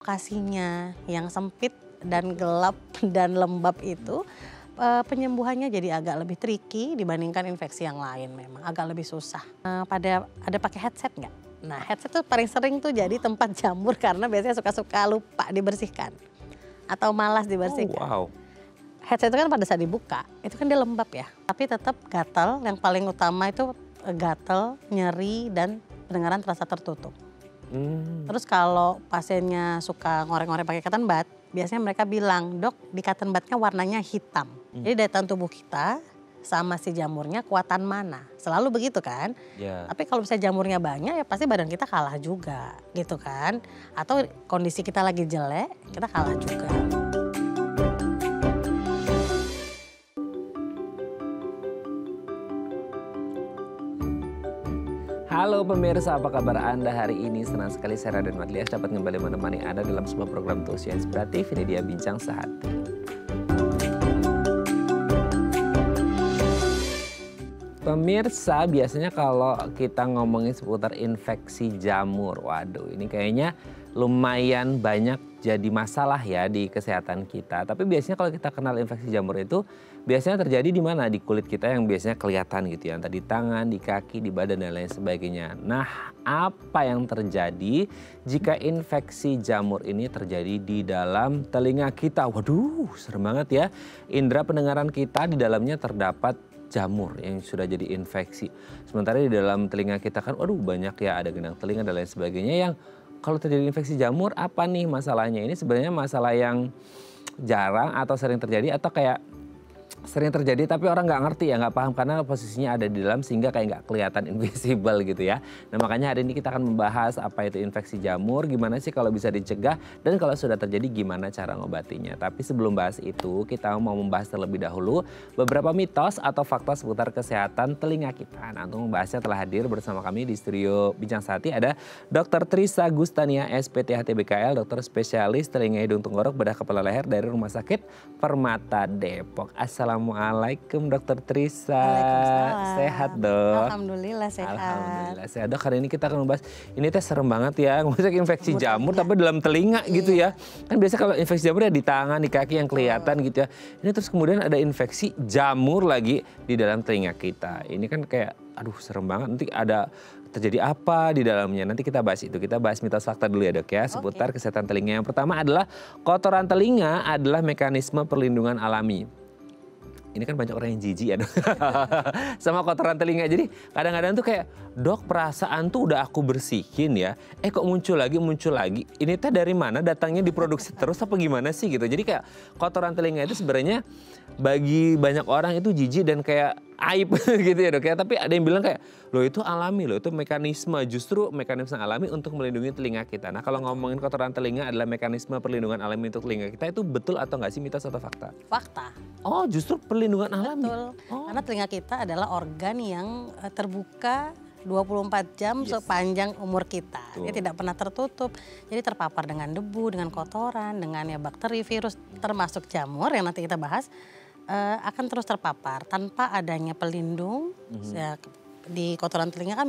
Lokasinya yang sempit dan gelap dan lembab itu, penyembuhannya jadi agak lebih tricky dibandingkan infeksi yang lain memang, agak lebih susah. Ada pakai headset nggak? Nah headset tuh paling sering tuh jadi tempat jamur karena biasanya suka-suka lupa dibersihkan atau malas Oh dibersihkan. wow. Headset itu kan pada saat dibuka, itu kan dia lembab ya, tapi tetap gatal, yang paling utama itu gatal, nyeri, dan pendengaran terasa tertutup. Terus kalau pasiennya suka ngorek-ngorek pakai cotton bud, biasanya mereka bilang, "Dok, di cotton budnya warnanya hitam." Jadi daya tahan tubuh kita sama si jamurnya kuatan mana, selalu begitu kan. Ya. Tapi kalau misalnya jamurnya banyak ya pasti badan kita kalah juga gitu kan. Atau kondisi kita lagi jelek, kita kalah juga. Halo pemirsa, apa kabar Anda hari ini? Senang sekali saya Raden Madlias dapat kembali menemani Anda dalam sebuah program Tausiah Inspiratif. Ini dia Bincang Sehati. Pemirsa, biasanya kalau kita ngomongin seputar infeksi jamur, waduh ini kayaknya lumayan banyak jadi masalah ya di kesehatan kita. Tapi biasanya kalau kita kenal infeksi jamur itu biasanya terjadi di mana? Di kulit kita yang biasanya kelihatan gitu ya. Entah di tangan, di kaki, di badan dan lain sebagainya. Nah, apa yang terjadi jika infeksi jamur ini terjadi di dalam telinga kita? Waduh, serem banget ya. Indera pendengaran kita di dalamnya terdapat jamur yang sudah jadi infeksi. Sementara di dalam telinga kita kan waduh banyak ya, ada gendang telinga dan lain sebagainya yang kalau terjadi infeksi jamur apa nih masalahnya? Ini sebenarnya masalah yang jarang atau sering terjadi atau kayak sering terjadi tapi orang nggak ngerti ya, nggak paham karena posisinya ada di dalam sehingga kayak nggak kelihatan invisible gitu ya. Nah makanya hari ini kita akan membahas apa itu infeksi jamur, gimana sih kalau bisa dicegah, dan kalau sudah terjadi gimana cara ngobatinya. Tapi sebelum bahas itu kita mau membahas terlebih dahulu beberapa mitos atau fakta seputar kesehatan telinga kita. Nah untuk membahasnya telah hadir bersama kami di studio Bincang Sehati ada Dr. Trisa Gustania SPTHT BKL, dokter spesialis telinga hidung tenggorok bedah kepala leher dari Rumah Sakit Permata Depok. Assalamualaikum Dr. Trisa. Waalaikumsalam. Sehat dok? Alhamdulillah sehat. Alhamdulillah sehat dok. Hari ini kita akan membahas, ini teh serem banget ya, ngomongin infeksi jamur Iya. tapi dalam telinga gitu ya. Kan biasa kalau infeksi jamur ya di tangan, di kaki yang kelihatan gitu ya. Ini terus kemudian ada infeksi jamur lagi di dalam telinga kita. Ini kan kayak aduh serem banget, nanti ada terjadi apa di dalamnya. Nanti kita bahas itu, kita bahas mitos fakta dulu ya dok ya, seputar kesehatan telinga. Yang pertama adalah kotoran telinga adalah mekanisme perlindungan alami. Ini kan banyak orang yang jijik ya dok sama kotoran telinga. Jadi kadang-kadang tuh kayak, dok perasaan tuh udah aku bersihin ya, kok muncul lagi. Ini teh dari mana datangnya, diproduksi terus apa gimana sih gitu. Jadi kayak kotoran telinga itu sebenarnya bagi banyak orang itu jijik dan kayak aib gitu ya dok ya. Tapi ada yang bilang kayak, loh itu alami loh, itu justru mekanisme alami untuk melindungi telinga kita. Nah kalau ngomongin kotoran telinga adalah mekanisme perlindungan alami untuk telinga kita, itu betul atau nggak sih, mitos atau fakta? Fakta. Oh justru perlindungan alami? Betul, karena telinga kita adalah organ yang terbuka 24 jam sepanjang umur kita. Dia tidak pernah tertutup, jadi terpapar dengan debu, dengan kotoran, dengan ya bakteri, virus, termasuk jamur yang nanti kita bahas, akan terus terpapar tanpa adanya pelindung. Ya, di kotoran telinga kan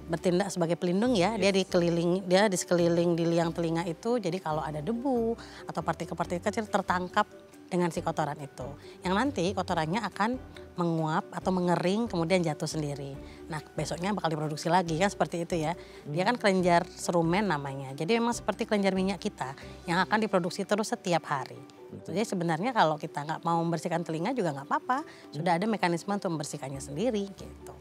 bertindak sebagai pelindung ya, dia di sekeliling di liang telinga itu, jadi kalau ada debu atau partikel-partikel kecil tertangkap dengan si kotoran itu, yang nanti kotorannya akan menguap atau mengering kemudian jatuh sendiri. Nah besoknya bakal diproduksi lagi kan seperti itu ya. Dia kan kelenjar serumen namanya. Jadi memang seperti kelenjar minyak kita yang akan diproduksi terus setiap hari. Jadi sebenarnya kalau kita nggak mau membersihkan telinga juga nggak apa-apa. Sudah ada mekanisme untuk membersihkannya sendiri gitu.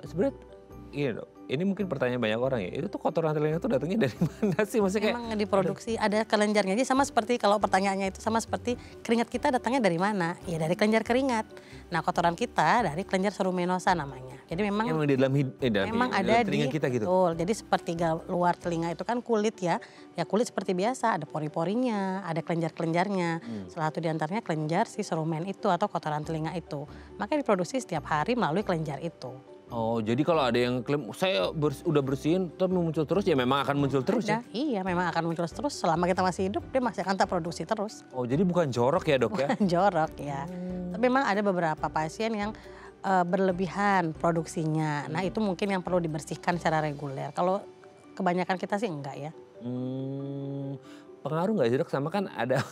Sebenarnya iya dok, ini mungkin pertanyaan banyak orang ya, itu tuh kotoran telinga itu datangnya dari mana sih? Maksudnya kayak memang diproduksi ada kelenjarnya. Jadi sama seperti kalau pertanyaannya itu sama seperti keringat kita datangnya dari mana? Ya dari kelenjar keringat. Nah kotoran kita dari kelenjar serumenosa namanya. Jadi memang di dalam ada telinga kita gitu. Betul. Jadi sepertiga luar telinga itu kan kulit ya. Ya kulit seperti biasa, ada pori-porinya, ada kelenjar-kelenjarnya. Salah satu diantaranya kelenjar si serumen itu atau kotoran telinga itu. Makanya diproduksi setiap hari melalui kelenjar itu. Oh jadi kalau ada yang klaim saya udah bersihin tapi muncul terus, ya memang akan muncul terus ya? Iya memang akan muncul terus, selama kita masih hidup dia masih akan terproduksi terus. Oh jadi bukan jorok ya dok ya? Bukan jorok ya, tapi memang ada beberapa pasien yang berlebihan produksinya. Nah itu mungkin yang perlu dibersihkan secara reguler, kalau kebanyakan kita sih enggak ya. pengaruh nggak sih dok? Sama kan ada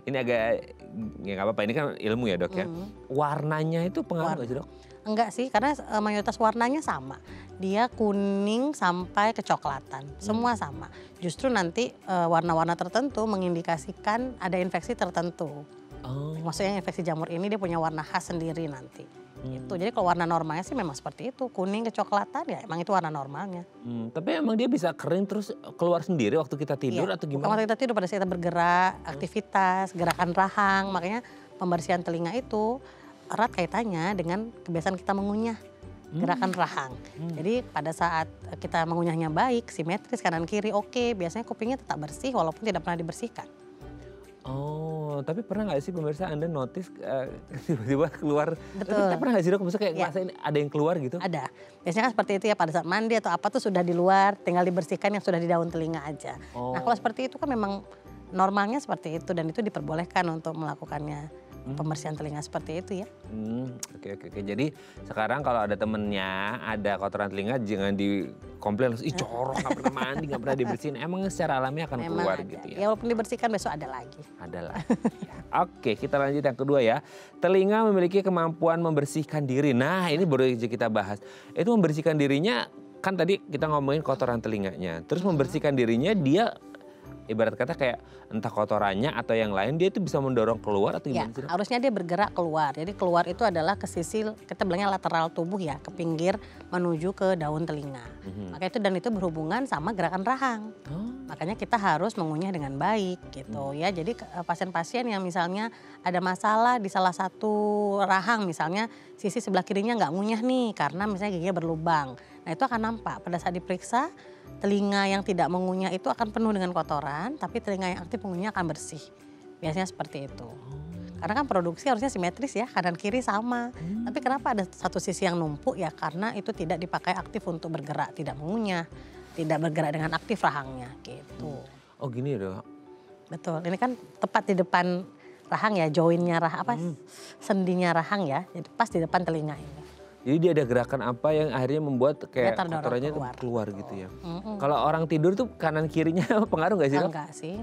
ini agak ya nggak apa-apa ini kan ilmu ya dok ya. Warnanya itu pengaruh nggak sih dok? Enggak sih, karena mayoritas warnanya sama. Dia kuning sampai kecoklatan, semua sama. Justru nanti warna-warna tertentu mengindikasikan ada infeksi tertentu. Maksudnya infeksi jamur ini dia punya warna khas sendiri nanti. Itu. Jadi kalau warna normalnya sih memang seperti itu, kuning kecoklatan ya emang itu warna normalnya. Tapi emang dia bisa kering terus keluar sendiri waktu kita tidur atau gimana? Waktu kita tidur pada saat kita bergerak, aktivitas, gerakan rahang, makanya pembersihan telinga itu erat kaitannya dengan kebiasaan kita mengunyah, gerakan rahang. Jadi pada saat kita mengunyahnya baik, simetris kanan kiri oke, biasanya kupingnya tetap bersih walaupun tidak pernah dibersihkan. Oh, tapi pernah nggak sih pemirsa Anda notice tiba-tiba keluar? Betul. Tapi pernah nggak sih dok, maksudnya kayak ngerasain ada yang keluar gitu? Ada, biasanya kan seperti itu ya pada saat mandi atau apa tuh sudah di luar, tinggal dibersihkan yang sudah di daun telinga aja. Nah kalau seperti itu kan memang normalnya seperti itu dan itu diperbolehkan untuk melakukannya. Pembersihan telinga seperti itu ya. Oke. Jadi sekarang kalau ada temennya ada kotoran telinga jangan dikomplain ih corok nggak pernah mandi nggak pernah dibersihin. Emang secara alami akan keluar ada. gitu ya. Ya walaupun dibersihkan besok ada lagi. Ada lagi. Oke kita lanjut yang kedua ya. Telinga memiliki kemampuan membersihkan diri. Nah ini baru aja kita bahas. Itu membersihkan dirinya kan tadi kita ngomongin kotoran telinganya. Terus membersihkan dirinya dia ibarat kata kayak entah kotorannya atau yang lain dia itu bisa mendorong keluar atau gimana sih? Harusnya dia bergerak keluar. Jadi keluar itu adalah ke sisi kita bilangnya lateral tubuh ya, ke pinggir menuju ke daun telinga. Maka itu dan itu berhubungan sama gerakan rahang. Makanya kita harus mengunyah dengan baik gitu ya. Jadi pasien-pasien yang misalnya ada masalah di salah satu rahang misalnya sisi sebelah kirinya nggak ngunyah nih karena misalnya giginya berlubang. Nah itu akan nampak pada saat diperiksa telinga yang tidak mengunyah itu akan penuh dengan kotoran, tapi telinga yang aktif mengunyah akan bersih. Biasanya seperti itu. Karena kan produksi harusnya simetris ya, kanan kiri sama. Tapi kenapa ada satu sisi yang numpuk ya karena itu tidak dipakai aktif untuk bergerak, tidak mengunyah, tidak bergerak dengan aktif rahangnya gitu. Oh gini dong. Betul, ini kan tepat di depan rahang ya, joinnya rahang, sendinya rahang ya, jadi pas di depan telinga ini. Jadi dia ada gerakan apa yang akhirnya membuat kayak kotorannya keluar gitu ya. Kalau orang tidur tuh kanan kirinya pengaruh nggak sih? Enggak sih.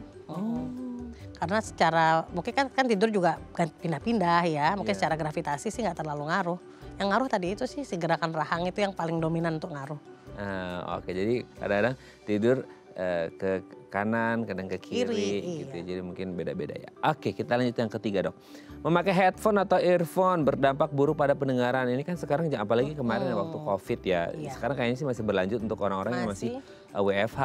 Karena secara mungkin kan tidur juga pindah-pindah ya. Mungkin secara gravitasi sih nggak terlalu ngaruh. Yang ngaruh tadi itu sih si gerakan rahang itu yang paling dominan untuk ngaruh. Oke, jadi kadang-kadang tidur ke kanan, kadang ke kiri gitu. Jadi mungkin beda-beda ya. Oke, kita lanjut yang ketiga dok. Memakai headphone atau earphone berdampak buruk pada pendengaran. Ini kan sekarang apalagi kemarin waktu COVID ya. Sekarang kayaknya sih masih berlanjut untuk orang-orang yang masih WFH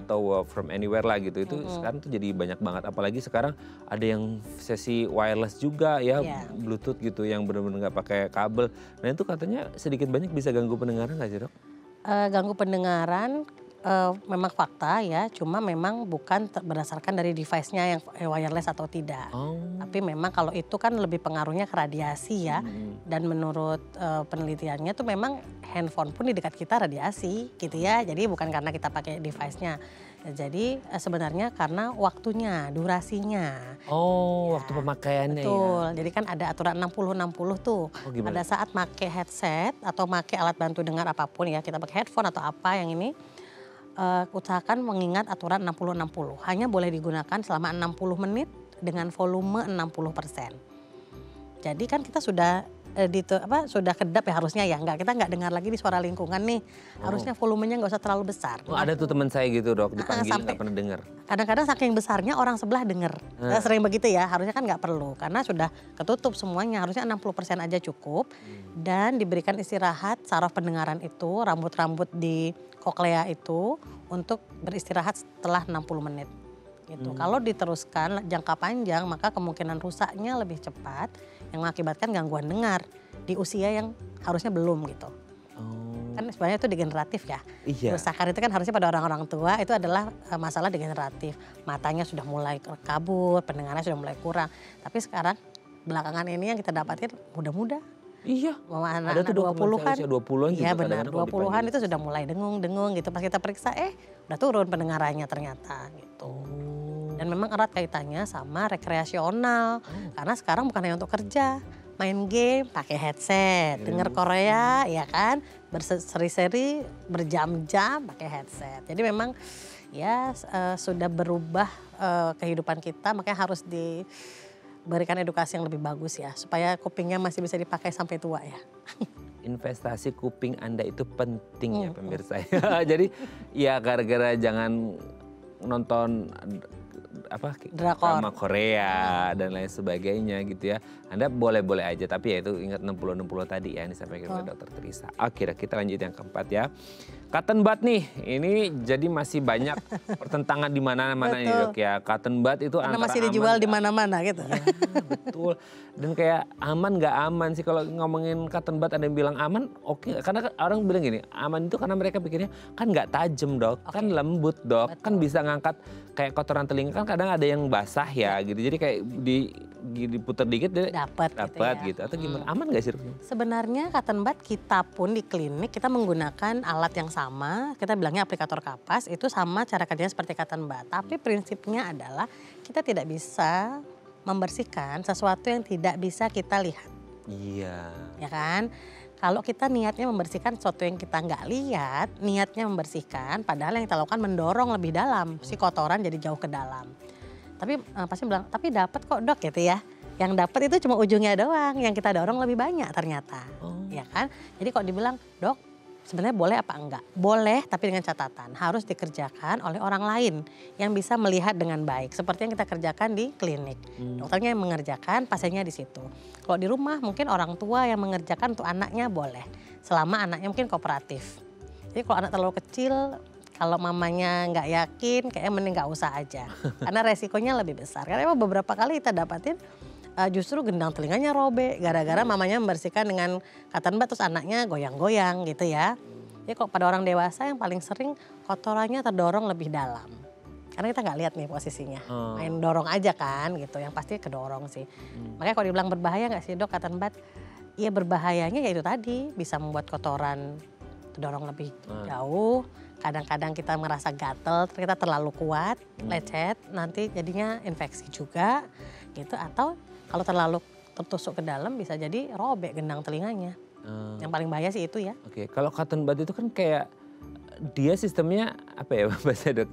atau work from anywhere lah gitu. Itu sekarang tuh jadi banyak banget. Apalagi sekarang ada yang sesi wireless juga ya, Bluetooth gitu yang benar-benar nggak pakai kabel. Nah itu katanya sedikit banyak bisa ganggu pendengaran nggak sih dok? Ganggu pendengaran memang fakta ya, cuma memang bukan berdasarkan dari device-nya yang wireless atau tidak. Tapi memang kalau itu kan lebih pengaruhnya ke radiasi ya. Dan menurut penelitiannya tuh memang handphone pun di dekat kita radiasi gitu ya. Jadi bukan karena kita pakai device-nya. Jadi sebenarnya karena waktunya, durasinya. Waktu pemakaiannya betul. Jadi kan ada aturan 60-60 tuh. Pada saat pakai headset atau pakai alat bantu dengar apapun ya, kita pakai headphone atau apa yang ini, usahakan mengingat aturan 60-60. Hanya boleh digunakan selama 60 menit dengan volume 60%. Jadi kan kita sudah sudah kedap ya harusnya ya. Kita nggak dengar lagi di suara lingkungan nih. Harusnya volumenya nggak usah terlalu besar. Ada tuh teman saya gitu dok, dipanggil nggak pernah dengar. Kadang-kadang saking besarnya orang sebelah dengar. Sering begitu ya, harusnya kan nggak perlu. Karena sudah ketutup semuanya, harusnya 60% aja cukup. Dan diberikan istirahat saraf pendengaran itu, rambut-rambut di koklea itu untuk beristirahat setelah 60 menit. Gitu. Kalau diteruskan jangka panjang maka kemungkinan rusaknya lebih cepat yang mengakibatkan gangguan dengar di usia yang harusnya belum gitu. Kan sebenarnya itu degeneratif ya. Kerusakan itu kan harusnya pada orang-orang tua itu adalah masalah degeneratif. Matanya sudah mulai kabur, pendengarannya sudah mulai kurang. Tapi sekarang belakangan ini yang kita dapatkan muda-muda. Ada tuh 20-an. 20-an juga. Iya benar, 20-an itu sudah mulai dengung-dengung gitu. Pas kita periksa udah turun pendengarannya ternyata gitu. Dan memang erat kaitannya sama rekreasional. Karena sekarang bukan hanya untuk kerja, main game pakai headset, denger Korea ya kan, berseri-seri berjam-jam pakai headset. Jadi memang ya sudah berubah kehidupan kita, makanya harus diberikan edukasi yang lebih bagus ya, supaya kupingnya masih bisa dipakai sampai tua ya. Investasi kuping Anda itu penting ya pemirsa. Jadi ya gara-gara jangan nonton drama Korea dan lain sebagainya gitu ya. Anda boleh-boleh aja, tapi ya itu ingat 60-60 tadi ya yang disampaikan oleh Dokter Teresa. Oke, kita lanjut yang keempat ya. Cotton bud nih, ini jadi masih banyak pertentangan di mana-mana nih Dok ya. Cotton bud itu karena antara masih dijual di mana-mana gitu. Ya, betul. Dan kayak aman nggak aman sih kalau ngomongin cotton bud, ada yang bilang aman, oke. Karena orang bilang gini, aman itu karena mereka pikirnya kan nggak tajam Dok, kan lembut Dok, kan bisa ngangkat kayak kotoran telinga, kan kadang ada yang basah ya gitu. Jadi kayak diputar dikit dapat gitu. Atau gimana? Aman nggak sih? Sebenarnya cotton bud kita pun di klinik kita menggunakan alat yang sama, kita bilangnya aplikator kapas, itu sama cara kerjanya seperti cotton bud. Tapi prinsipnya adalah kita tidak bisa membersihkan sesuatu yang tidak bisa kita lihat. Iya. Ya kan? Kalau kita niatnya membersihkan sesuatu yang kita nggak lihat, niatnya membersihkan, padahal yang kita lakukan mendorong lebih dalam, si kotoran jadi jauh ke dalam. Tapi pasti bilang, tapi dapat kok Dok gitu ya. Yang dapat itu cuma ujungnya doang, yang kita dorong lebih banyak ternyata. Ya kan? Jadi kok dibilang, Dok sebenarnya boleh apa enggak? Boleh, tapi dengan catatan harus dikerjakan oleh orang lain yang bisa melihat dengan baik. Seperti yang kita kerjakan di klinik. Dokternya yang mengerjakan, pasiennya di situ. Kalau di rumah mungkin orang tua yang mengerjakan untuk anaknya boleh. Selama anaknya mungkin kooperatif. Jadi kalau anak terlalu kecil, kalau mamanya nggak yakin, kayaknya mending nggak usah aja. Karena resikonya lebih besar. Karena beberapa kali kita dapatin justru gendang telinganya robek gara-gara mamanya membersihkan dengan cotton bud terus anaknya goyang-goyang gitu ya. Jadi kok pada orang dewasa yang paling sering kotorannya terdorong lebih dalam. Karena kita nggak lihat nih posisinya, main dorong aja kan gitu, yang pasti kedorong sih. Makanya kalau dibilang berbahaya nggak sih Dok cotton bud? Iya berbahayanya ya itu tadi, bisa membuat kotoran terdorong lebih jauh. Kadang-kadang kita merasa gatel, kita terlalu kuat, lecet, nanti jadinya infeksi juga gitu. Atau kalau terlalu tertusuk ke dalam bisa jadi robek gendang telinganya. Yang paling bahaya sih itu ya. Oke, kalau cotton bud itu kan kayak dia sistemnya apa ya bahasa Dok?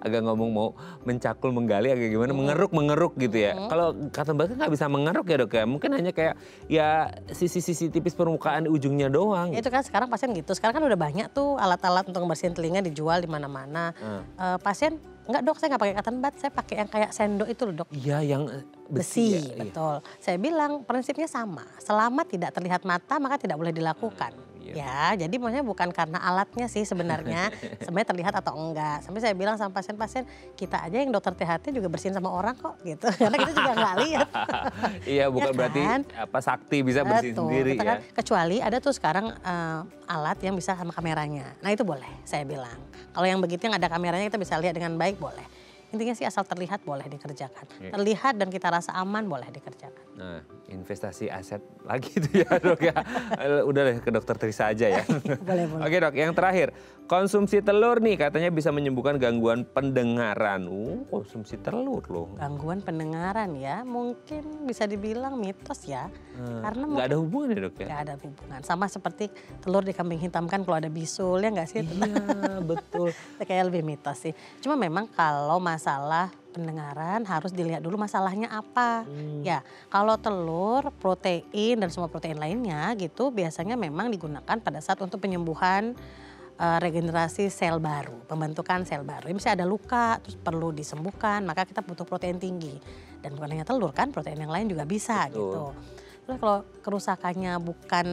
Agak ngomong mau mencakul, menggali agak gimana, mengeruk gitu ya. Kalau cotton bud kan nggak bisa mengeruk ya Dok ya. Mungkin hanya kayak ya sisi-sisi tipis permukaan di ujungnya doang. Itu kan sekarang pasien gitu. Sekarang kan udah banyak tuh alat-alat untuk membersihin telinga dijual di mana-mana. Pasien enggak Dok, saya nggak pakai cotton bud, saya pakai yang kayak sendok itu loh Dok. Iya yang besi ya, betul. Saya bilang prinsipnya sama. Selama tidak terlihat mata maka tidak boleh dilakukan. Ya, jadi maksudnya bukan karena alatnya sih sebenarnya terlihat atau enggak. Sampai saya bilang sama pasien-pasien, kita aja yang dokter THT juga bersihin sama orang kok gitu. Karena kita juga nggak lihat. Iya, bukan ya kan? Berarti apa sakti bisa bersihin sendiri ya. Kan, kecuali ada tuh sekarang alat yang bisa sama kameranya. Nah itu boleh saya bilang. Kalau yang begitu yang ada kameranya kita bisa lihat dengan baik boleh. Intinya sih asal terlihat boleh dikerjakan. Terlihat dan kita rasa aman boleh dikerjakan. Nah, investasi aset lagi itu ya Dok ya. Udah deh ke Dokter Teresa aja ya. Boleh. Oke Dok, yang terakhir. Konsumsi telur nih katanya bisa menyembuhkan gangguan pendengaran. Konsumsi telur loh. Gangguan pendengaran ya, mungkin bisa dibilang mitos ya. Karena nggak ada hubungan ya Dok ya? Nggak ada hubungan. Sama seperti telur dikambing hitamkan kalau ada bisul ya nggak sih? Iya betul. Kayak lebih mitos sih. Cuma memang kalau masalah pendengaran harus dilihat dulu masalahnya apa. Ya, kalau telur, protein dan semua protein lainnya gitu biasanya memang digunakan pada saat untuk penyembuhan regenerasi sel baru, pembentukan sel baru. Misalnya ada luka terus perlu disembuhkan, maka kita butuh protein tinggi. Dan bukan hanya telur kan, protein yang lain juga bisa gitu. Terus kalau kerusakannya bukan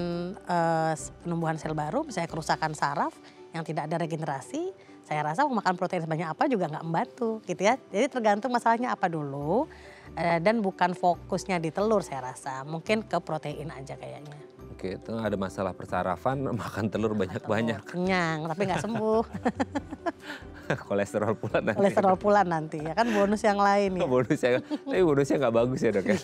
penumbuhan sel baru, misalnya kerusakan saraf yang tidak ada regenerasi, saya rasa mau makan protein sebanyak apa juga nggak membantu gitu ya. Jadi tergantung masalahnya apa dulu dan bukan fokusnya di telur saya rasa. Mungkin ke protein aja kayaknya. Oke, itu ada masalah persarafan, makan telur banyak-banyak. Kenyang, tapi nggak sembuh. Kolesterol pula nanti. Kolesterol pula nanti, ya kan bonus yang lain ya. Tapi bonusnya nggak bagus ya Dok ya.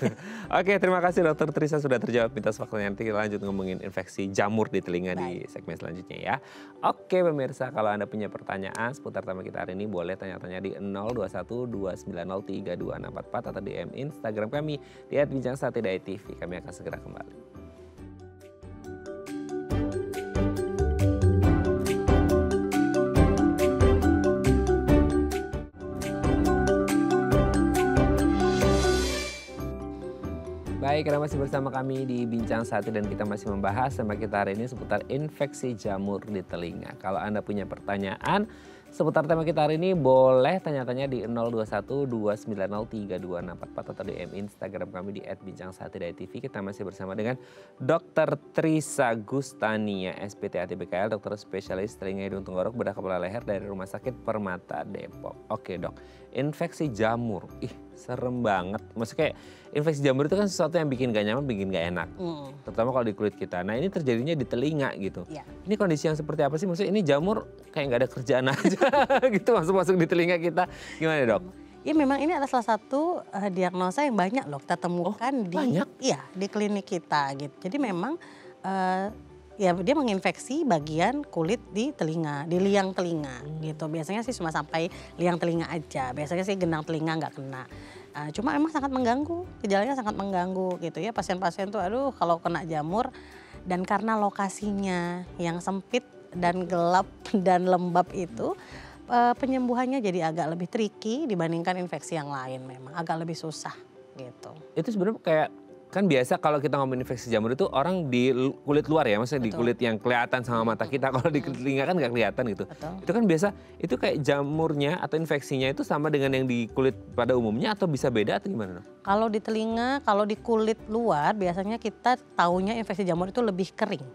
Oke, terima kasih Dokter Teresa sudah terjawab mitos faktanya. Nanti kita lanjut ngomongin infeksi jamur di telinga di segmen selanjutnya ya. Oke pemirsa, kalau Anda punya pertanyaan seputar tema kita hari ini boleh tanya-tanya di 0212903264 atau DM Instagram kami di @bincang-TV. Kami akan segera kembali. Hai, karena masih bersama kami di Bincang Satu dan kita masih membahas sama kita hari ini seputar infeksi jamur di telinga. Kalau Anda punya pertanyaan seputar tema kita hari ini boleh tanya-tanya di 021-290-3244 atau DM Instagram kami di @bincang1.tv. Kita masih bersama dengan Dr. Trisa Gustania, SPTAT BKL, dokter spesialis telinga hidung tenggorok bedah kepala leher dari Rumah Sakit Permata Depok. Oke dok, infeksi jamur, serem banget. Maksudnya kayak infeksi jamur itu kan sesuatu yang bikin gak nyaman, bikin gak enak. Terutama kalau di kulit kita. Nah ini terjadinya di telinga gitu. Ya. Ini kondisi yang seperti apa sih? Maksudnya ini jamur kayak gak ada kerjaan aja gitu masuk-masuk di telinga kita. Gimana dok? Ya memang ini adalah salah satu diagnosa yang banyak loh kita temukan di klinik kita gitu. Jadi memang ya dia menginfeksi bagian kulit di telinga, di liang telinga gitu. Biasanya sih cuma sampai liang telinga aja. Biasanya sih genang telinga nggak kena. Cuma emang sangat mengganggu, gejalanya sangat mengganggu gitu ya. Pasien-pasien tuh aduh kalau kena jamur dan karena lokasinya yang sempit dan gelap dan lembab itu penyembuhannya jadi agak lebih tricky dibandingkan infeksi yang lain, memang agak lebih susah gitu. Itu sebenarnya kayak kan biasa kalau kita ngomongin infeksi jamur itu orang di kulit luar ya, maksudnya di kulit yang kelihatan sama mata kita. Kalau di telinga kan nggak kelihatan gitu. Itu kan biasa, itu kayak jamurnya atau infeksinya itu sama dengan yang di kulit pada umumnya atau bisa beda atau gimana? Kalau di telinga, kalau di kulit luar biasanya kita taunya infeksi jamur itu lebih kering.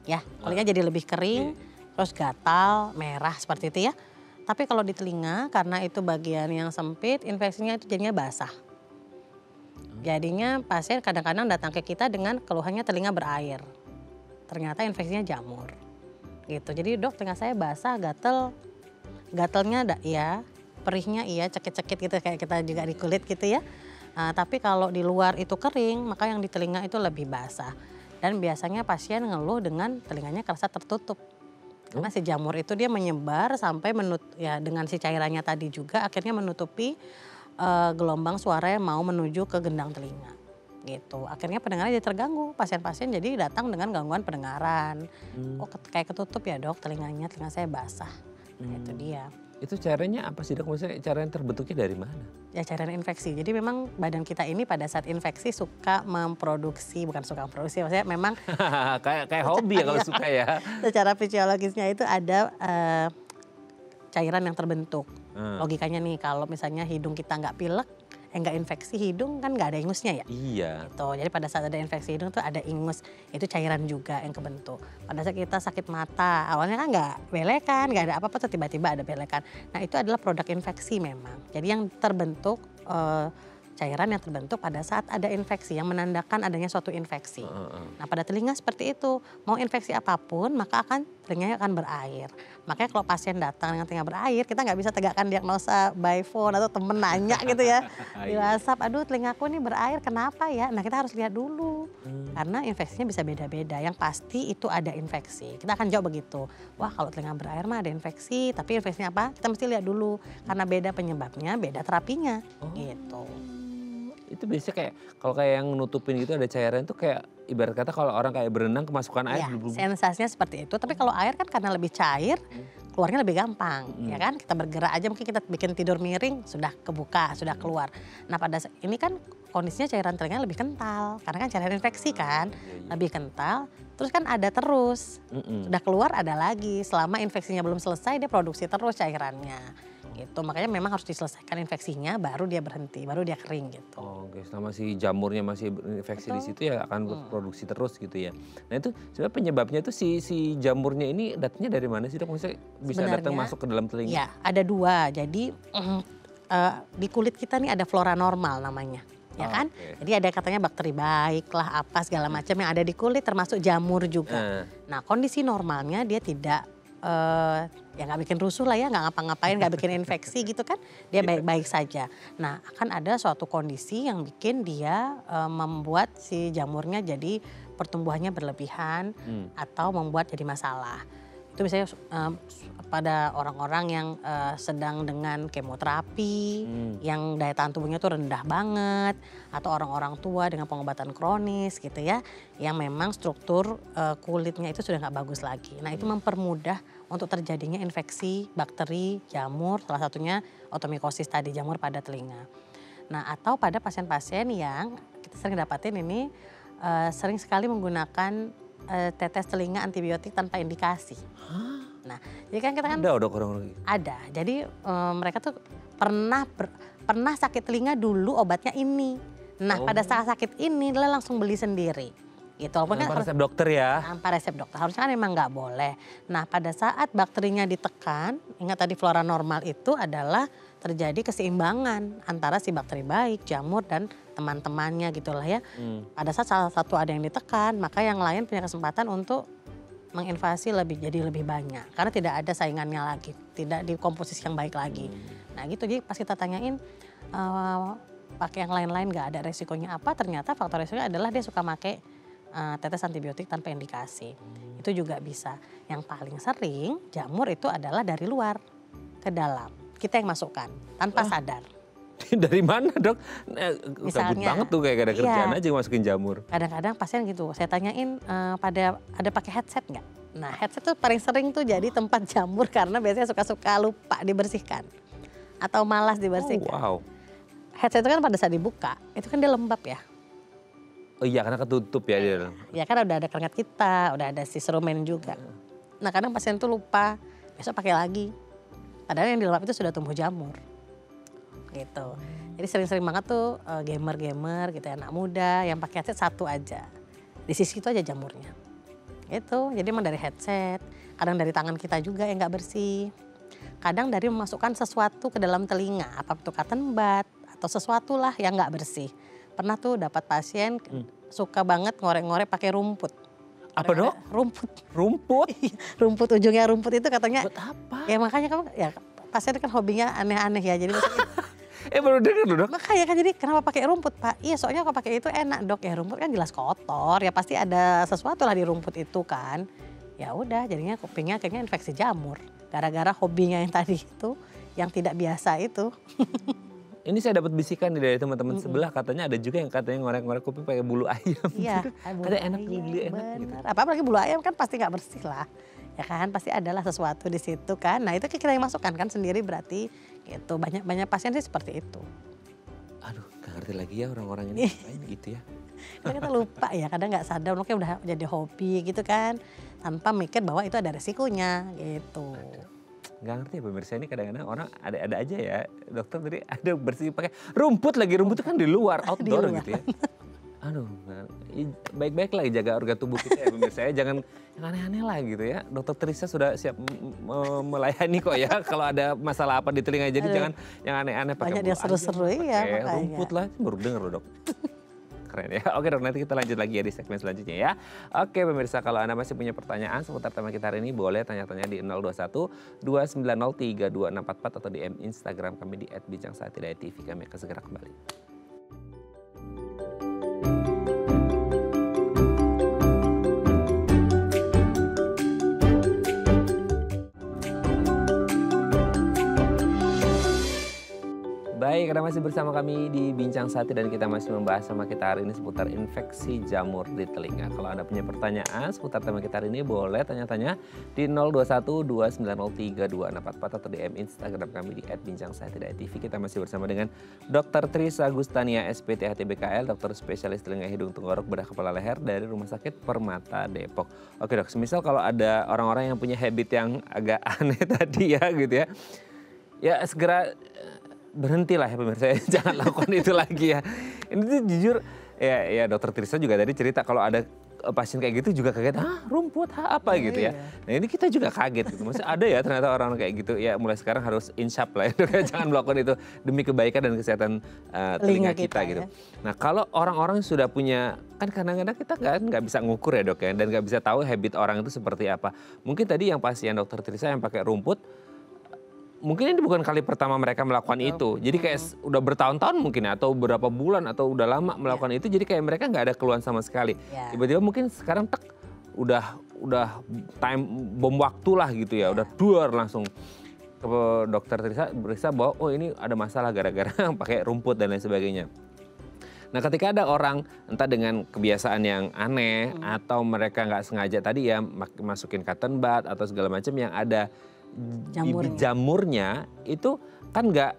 Ya, kulitnya jadi lebih kering, terus gatal, merah seperti itu ya. Tapi kalau di telinga karena itu bagian yang sempit, infeksinya itu jadinya basah. Jadinya pasien kadang-kadang datang ke kita dengan keluhannya telinga berair. Ternyata infeksinya jamur. Gitu. Jadi dok, telinga saya basah, gatel. Gatelnya iya, perihnya iya, cekit-cekit gitu kayak kita juga di kulit gitu ya. Tapi kalau di luar itu kering, maka yang di telinga itu lebih basah. Dan biasanya pasien ngeluh dengan telinganya kerasa tertutup. Karena si jamur itu dia menyebar sampai dengan si cairannya tadi juga akhirnya menutupi gelombang suara yang mau menuju ke gendang telinga gitu. Akhirnya pendengarannya jadi terganggu, pasien-pasien jadi datang dengan gangguan pendengaran. Oh kayak ketutup ya dok telinganya, telinga saya basah. Itu dia. Itu caranya apa sih dok? Maksudnya caranya terbentuknya dari mana? Ya cairan infeksi. Jadi memang badan kita ini pada saat infeksi suka memproduksi, bukan suka memproduksi, maksudnya memang kayak hobi ya kalau suka ya. Secara fisiologisnya itu ada cairan yang terbentuk. Logikanya nih kalau misalnya hidung kita nggak pilek, nggak infeksi hidung kan nggak ada ingusnya ya. Iya. Gitu. Jadi pada saat ada infeksi hidung tuh ada ingus, itu cairan juga yang kebentuk. Pada saat kita sakit mata, awalnya kan nggak belekan, nggak ada apa-apa tuh tiba-tiba ada belekan. Nah itu adalah produk infeksi memang. Jadi yang terbentuk cairan yang terbentuk pada saat ada infeksi yang menandakan adanya suatu infeksi. Nah pada telinga seperti itu, mau infeksi apapun maka telinganya akan berair. Makanya kalau pasien datang dengan telinga berair, kita nggak bisa tegakkan diagnosa by phone atau temen nanya gitu ya di WhatsApp, aduh telingaku nih berair kenapa ya? Nah kita harus lihat dulu karena infeksinya bisa beda-beda. Yang pasti itu ada infeksi. Kita akan jawab begitu. Wah kalau telinga berair mah ada infeksi, tapi infeksinya apa? Kita mesti lihat dulu karena beda penyebabnya, beda terapinya gitu. Itu biasanya kayak kalau kayak yang nutupin gitu ada cairan itu kayak ibarat kata kalau orang kayak berenang kemasukan air. Ya, sensasinya seperti itu. Tapi kalau air kan karena lebih cair, keluarnya lebih gampang, ya kan? Kita bergerak aja mungkin kita bikin tidur miring sudah kebuka, sudah keluar. Nah pada ini kan kondisinya cairan telinga lebih kental karena kan cairan infeksi kan, lebih kental. Terus kan ada terus, sudah keluar ada lagi. Selama infeksinya belum selesai dia produksi terus cairannya. Gitu. Makanya memang harus diselesaikan infeksinya baru dia berhenti, baru dia kering gitu. Oke, selama si jamurnya masih berinfeksi di situ ya akan produksi terus gitu ya. Nah itu sebenarnya penyebabnya itu si jamurnya ini datangnya dari mana sih dok? Maksudnya bisa datang masuk ke dalam telinga? Ya ada dua, jadi di kulit kita nih ada flora normal namanya. Ya kan? Jadi ada katanya bakteri baik lah apa segala macam yang ada di kulit termasuk jamur juga. Nah kondisi normalnya dia tidak ya nggak bikin rusuh lah ya, nggak ngapa-ngapain, nggak bikin infeksi gitu kan, dia baik-baik saja. Nah akan ada suatu kondisi yang bikin dia membuat si jamurnya jadi pertumbuhannya berlebihan atau membuat jadi masalah. Itu biasanya pada orang-orang yang sedang dengan kemoterapi, yang daya tahan tubuhnya tuh rendah banget, atau orang-orang tua dengan pengobatan kronis gitu ya, yang memang struktur kulitnya itu sudah nggak bagus lagi. Nah itu mempermudah untuk terjadinya infeksi bakteri jamur, salah satunya otomikosis tadi, jamur pada telinga. Nah, atau pada pasien-pasien yang kita sering dapatin ini sering sekali menggunakan tetes telinga antibiotik tanpa indikasi. Nah, jadi kan kita kan Ada orang-orang gitu. ada. Jadi mereka tuh pernah sakit telinga dulu obatnya ini. Nah, pada saat sakit ini dia langsung beli sendiri. Gitu. Walaupun kan Tanpa resep dokter ya. tanpa resep dokter. Harusnya kan memang nggak boleh. Nah, pada saat bakterinya ditekan, ingat tadi flora normal itu adalah terjadi keseimbangan antara si bakteri baik, jamur dan teman-temannya gitulah ya. Pada saat salah satu ada yang ditekan, maka yang lain punya kesempatan untuk menginvasi jadi lebih banyak. Karena tidak ada saingannya lagi, tidak di komposisi yang baik lagi. Nah gitu, jadi pas kita tanyain pakai yang lain-lain nggak ada resikonya apa, ternyata faktor resikonya adalah dia suka pakai tetes antibiotik tanpa indikasi. Itu juga bisa. Yang paling sering jamur itu adalah dari luar ke dalam. Kita yang masukkan tanpa sadar. Dari mana dok? Gabut Misalnya, banget tuh kayak gak ada kerjaan iya. aja masukin jamur. Kadang-kadang pasien gitu, saya tanyain ada pakai headset nggak? Nah headset tuh paling sering tuh jadi tempat jamur karena biasanya suka-suka lupa dibersihkan. Atau malas dibersihkan. Oh, wow. Headset itu kan pada saat dibuka, itu kan dia lembab ya. Oh iya karena ketutup ya dia. Ya kan udah ada keringat kita, udah ada si serumen juga. Nah kadang pasien tuh lupa, besok pakai lagi. Padahal yang di lembab itu sudah tumbuh jamur. Gitu. Jadi sering-sering banget tuh gamer-gamer gitu anak muda yang pakai headset satu aja. Di sisi itu aja jamurnya. Gitu. Jadi emang dari headset, kadang dari tangan kita juga yang nggak bersih. Kadang dari memasukkan sesuatu ke dalam telinga, apa itu cotton bud atau sesuatu lah yang nggak bersih. Pernah tuh dapat pasien suka banget ngorek-ngorek pakai rumput. Apa dok? Rumput. Rumput? Rumput, ujungnya rumput itu katanya. Buat apa? Ya makanya kamu ya pasien kan hobinya aneh-aneh ya. Jadi Baru dengar loh dok. makanya kan jadi kenapa pakai rumput Pak? Iya soalnya kalau pakai itu enak dok, ya rumput kan jelas kotor, ya pasti ada sesuatu lah di rumput itu kan. Ya udah jadinya kupingnya akhirnya infeksi jamur. Gara-gara hobinya yang tadi itu, yang tidak biasa itu. Ini saya dapat bisikan nih dari teman-teman sebelah, katanya ada juga yang katanya ngorek-ngorek kuping pakai bulu ayam. Iya. Ada enak bulu enak gitu. Bener. Apalagi bulu ayam kan pasti nggak bersih lah. Ya kan pasti adalah sesuatu di situ kan. Nah itu kita yang masukkan kan sendiri berarti gitu. Banyak pasien sih seperti itu. Aduh gak ngerti lagi ya orang-orang ini ngapain gitu ya. Karena kita lupa ya, kadang nggak sadar, mungkin udah jadi hobi gitu kan. Tanpa mikir bahwa itu ada resikonya gitu. Gak ngerti ya pemirsa, ini kadang-kadang orang ada aja ya. Dokter tadi ada bersih pakai rumput lagi, rumput itu kan di luar, outdoor gitu ya. Aduh, baik-baik lagi jaga organ tubuh kita ya pemirsa ya. Jangan yang aneh-aneh lah gitu ya. Dokter Trisha sudah siap melayani kok ya. Kalau ada masalah apa di telinga, jadi jangan yang aneh-aneh pakai Banyak dia seru-seru ya pakai makanya. rumput lah, baru denger loh dok. Keren ya. Oke dok, nanti kita lanjut lagi ya di segmen selanjutnya ya. Oke pemirsa, kalau Anda masih punya pertanyaan seputar tema kita hari ini, boleh tanya-tanya di 021 290 3244 atau di Instagram kami di @bincangsaatidayatv. Kami akan segera kembali. Baik, Anda masih bersama kami di Bincang Sati dan kita masih membahas sama kita hari ini seputar infeksi jamur di telinga. Kalau Anda punya pertanyaan seputar tema kita hari ini, boleh tanya-tanya di 021 290 3244 atau di Instagram kami di @bincangsaatidayatv. Kita masih bersama dengan Dr. Trisha Gustania, SPT HTBKL, dokter spesialis telinga hidung tenggorok bedah kepala leher dari Rumah Sakit Permata Depok. Oke dok, semisal kalau ada orang-orang yang punya habit yang agak aneh tadi ya gitu ya. Ya segera berhentilah ya pemirsa, jangan lakukan itu lagi ya. Ini tuh jujur ya dokter Trisha juga tadi cerita kalau ada pasien kayak gitu juga kaget, rumput apa gitu ya. Nah ini kita juga kaget gitu, maksudnya ada ya ternyata orang kayak gitu ya. Mulai sekarang harus insaf lah ya, jangan melakukan itu demi kebaikan dan kesehatan telinga kita gitu. Nah kalau orang-orang sudah punya, kan kadang-kadang kita nggak bisa ngukur ya dok ya, dan nggak bisa tahu habit orang itu seperti apa. Mungkin tadi yang pasien dokter Trisha yang pakai rumput, mungkin ini bukan kali pertama mereka melakukan itu. Jadi kayak udah bertahun-tahun mungkin atau berapa bulan atau udah lama melakukan itu. Jadi kayak mereka nggak ada keluhan sama sekali. Tiba-tiba mungkin sekarang udah time bom waktu lah gitu ya. Udah duar langsung ke dokter Trisha bahwa oh ini ada masalah gara-gara pakai rumput dan lain sebagainya. Nah ketika ada orang entah dengan kebiasaan yang aneh atau mereka nggak sengaja tadi ya masukin cotton bud atau segala macam yang ada Jamurnya. bibit jamurnya itu kan nggak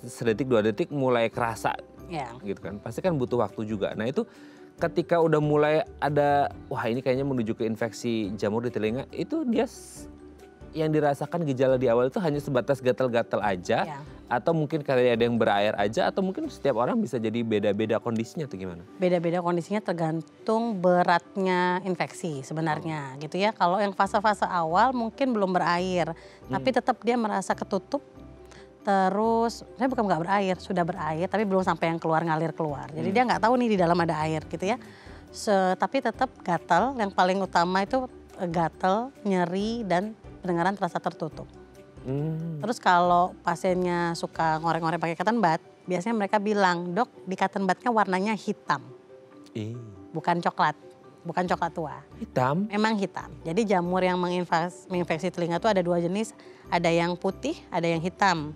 sedetik 2 detik mulai kerasa Ya. gitu kan. Pasti kan butuh waktu juga. Nah itu ketika udah mulai ada, wah ini kayaknya menuju ke infeksi jamur di telinga, itu dia yang dirasakan gejala di awal itu hanya sebatas gatal-gatal aja, Ya. atau mungkin kayak ada yang berair aja, atau mungkin setiap orang bisa jadi beda-beda kondisinya atau gimana? Beda-beda kondisinya tergantung beratnya infeksi sebenarnya gitu ya. Kalau yang fase-fase awal mungkin belum berair, tapi tetap dia merasa ketutup. Terus saya bukan nggak berair, sudah berair tapi belum sampai yang ngalir keluar. Jadi dia nggak tahu nih di dalam ada air gitu ya. Tapi tetap gatal, yang paling utama itu gatal, nyeri dan pendengaran terasa tertutup. Terus kalau pasiennya suka ngorek-ngorek pakai cotton bud, biasanya mereka bilang, "Dok, di cotton budnya warnanya hitam." Bukan coklat, bukan coklat tua. Hitam? Memang hitam. Jadi jamur yang menginfeksi telinga itu ada 2 jenis, ada yang putih, ada yang hitam.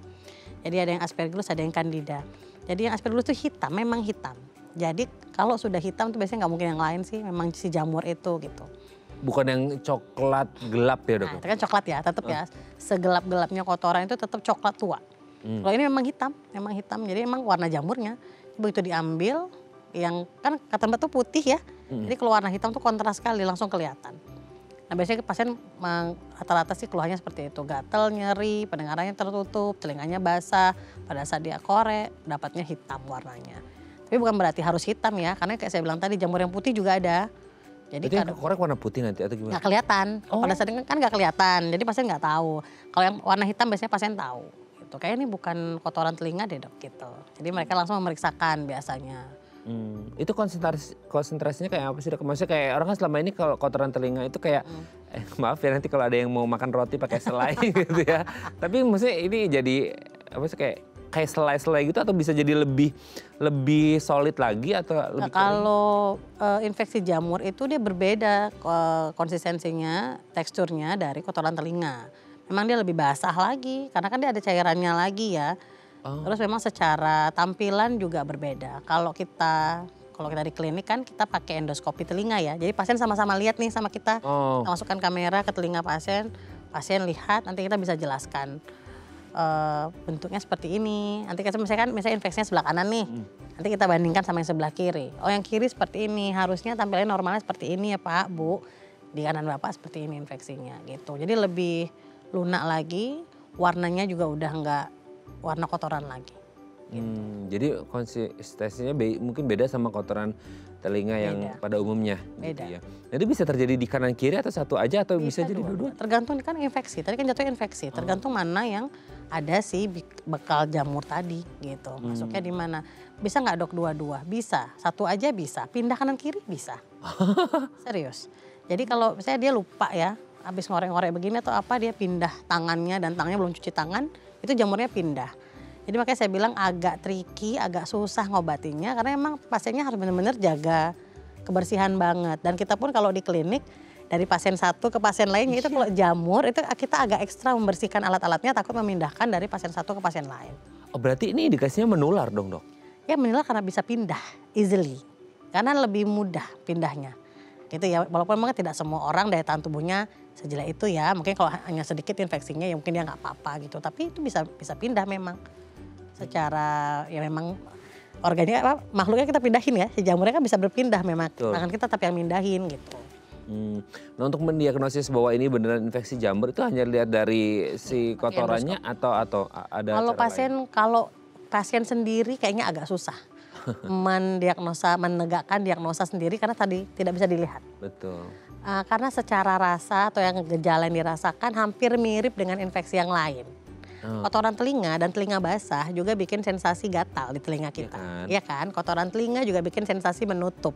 Jadi ada yang aspergillus, ada yang candida. Jadi yang aspergillus itu hitam, memang hitam. Jadi kalau sudah hitam tuh biasanya nggak mungkin yang lain sih, memang si jamur itu gitu. Bukan yang coklat gelap ya dok? Nah itu kan coklat ya, tetap ya. Segelap-gelapnya kotoran itu tetap coklat tua. Kalau ini memang hitam, memang hitam. Jadi memang warna jamurnya begitu diambil, yang kan cotton bud tuh putih ya. Jadi kalau warna hitam tuh kontras sekali, langsung kelihatan. Nah biasanya pasien rata-rata sih keluhannya seperti itu. Gatel, nyeri, pendengarannya tertutup, telinganya basah. Pada saat dia korek, dapatnya hitam warnanya. Tapi bukan berarti harus hitam ya, karena kayak saya bilang tadi jamur yang putih juga ada. Jadi yang korek warna putih nanti atau gimana? nggak kelihatan. Pada saat itu kan nggak kelihatan, jadi pasien nggak tahu. Kalau yang warna hitam biasanya pasien tahu. Gitu. Kayak ini bukan kotoran telinga deh dok gitu. Jadi mereka langsung memeriksakan biasanya. Itu konsentrasinya kayak apa sih dok? Maksudnya kayak orang kan selama ini kalau kotoran telinga itu kayak, maaf ya nanti kalau ada yang mau makan roti pakai selai gitu ya. Tapi maksudnya ini jadi apa sih kayak selai-selai gitu atau bisa jadi lebih solid lagi atau lebih Kalau infeksi jamur itu dia berbeda konsistensinya, teksturnya dari kotoran telinga. Memang dia lebih basah lagi karena kan dia ada cairannya lagi ya. Terus memang secara tampilan juga berbeda. Kalau kita di klinik kan kita pakai endoskopi telinga ya. Jadi pasien sama-sama lihat nih sama kita. Kita masukkan kamera ke telinga pasien lihat, nanti kita bisa jelaskan. Bentuknya seperti ini. Nanti kita misalnya infeksinya sebelah kanan nih. Nanti kita bandingkan sama yang sebelah kiri. Oh yang kiri seperti ini, harusnya tampilannya normalnya seperti ini ya Pak, Bu. Di kanan Bapak seperti ini infeksinya gitu. Jadi lebih lunak lagi, warnanya juga udah enggak warna kotoran lagi. Jadi konsistensinya mungkin beda sama kotoran telinga yang pada umumnya. Beda. Gitu ya. Jadi bisa terjadi di kanan kiri atau satu aja atau bisa jadi dua-dua? Tergantung kan infeksi, tadi kan jatuhnya infeksi. Tergantung mana yang ada si bekal jamur tadi gitu. Masuknya di mana. Bisa nggak dok dua-dua? Bisa, satu aja bisa. Pindah kanan kiri bisa. Serius. Jadi kalau misalnya dia lupa ya, habis ngorek-ngorek begini atau apa dia pindah tangannya dan tangannya belum cuci tangan, itu jamurnya pindah. Jadi makanya saya bilang agak tricky, agak susah ngobatinya karena emang pasiennya harus benar-benar jaga kebersihan banget. Dan kita pun kalau di klinik dari pasien satu ke pasien lainnya itu kalau jamur itu kita agak ekstra membersihkan alat-alatnya takut memindahkan dari pasien satu ke pasien lain. Oh berarti ini indikasinya menular dong dok? Ya menular karena bisa pindah easily, karena lebih mudah pindahnya. Gitu ya, walaupun memang tidak semua orang daya tahan tubuhnya sejelek itu ya. Mungkin kalau hanya sedikit infeksinya ya mungkin dia nggak apa-apa gitu. Tapi itu bisa pindah memang. Secara ya memang organik makhluknya kita pindahin ya. Si jamurnya kan bisa berpindah memang. Tangan kita tapi yang mindahin gitu. Nah untuk mendiagnosis bahwa ini beneran infeksi jamur itu hanya lihat dari si kotorannya atau ada kalau pasien sendiri kayaknya agak susah menegakkan diagnosa sendiri karena tadi tidak bisa dilihat. Betul. Karena secara rasa atau yang gejala yang dirasakan hampir mirip dengan infeksi yang lain. Kotoran telinga dan telinga basah juga bikin sensasi gatal di telinga kita. Iya kan? Kotoran telinga juga bikin sensasi menutup.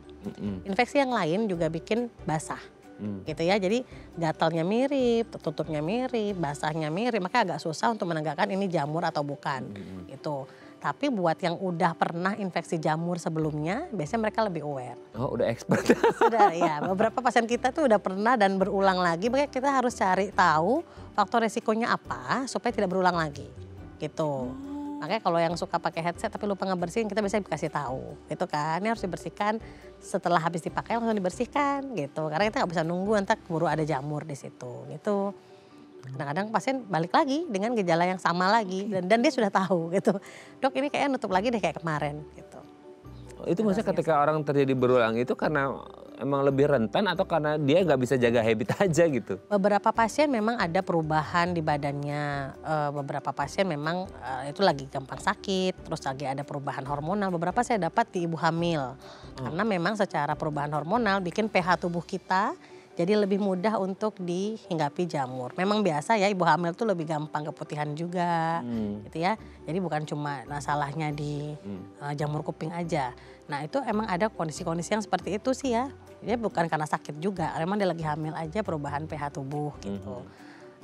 Infeksi yang lain juga bikin basah. Gitu ya. Jadi gatalnya mirip, tutupnya mirip, basahnya mirip. Maka agak susah untuk menegakkan ini jamur atau bukan. Gitu. Tapi buat yang udah pernah infeksi jamur sebelumnya, biasanya mereka lebih aware. Oh udah expert. Sudah ya, beberapa pasien kita tuh udah pernah dan berulang lagi. Makanya kita harus cari tahu faktor resikonya apa supaya tidak berulang lagi. Gitu. Makanya kalau yang suka pakai headset tapi lupa ngebersihin, kita biasanya dikasih tahu. Gitu kan, ini harus dibersihkan setelah habis dipakai langsung dibersihkan gitu. Karena kita nggak bisa nunggu nanti keburu ada jamur di situ gitu. Kadang-kadang pasien balik lagi dengan gejala yang sama lagi dan dia sudah tahu gitu. Dok ini kayaknya nutup lagi deh kayak kemarin gitu. Itu maksudnya ketika orang terjadi berulang itu karena emang lebih rentan atau karena dia nggak bisa jaga habit aja gitu? Beberapa pasien memang ada perubahan di badannya, beberapa pasien memang itu lagi gampang sakit, terus lagi ada perubahan hormonal, beberapa saya dapat di ibu hamil. Karena memang secara perubahan hormonal bikin pH tubuh kita jadi lebih mudah untuk dihinggapi jamur. Memang biasa ya ibu hamil tuh lebih gampang keputihan juga gitu ya. Jadi bukan cuma masalahnya di jamur kuping aja. Nah itu emang ada kondisi-kondisi yang seperti itu sih ya. Dia bukan karena sakit juga, memang dia lagi hamil aja perubahan pH tubuh gitu.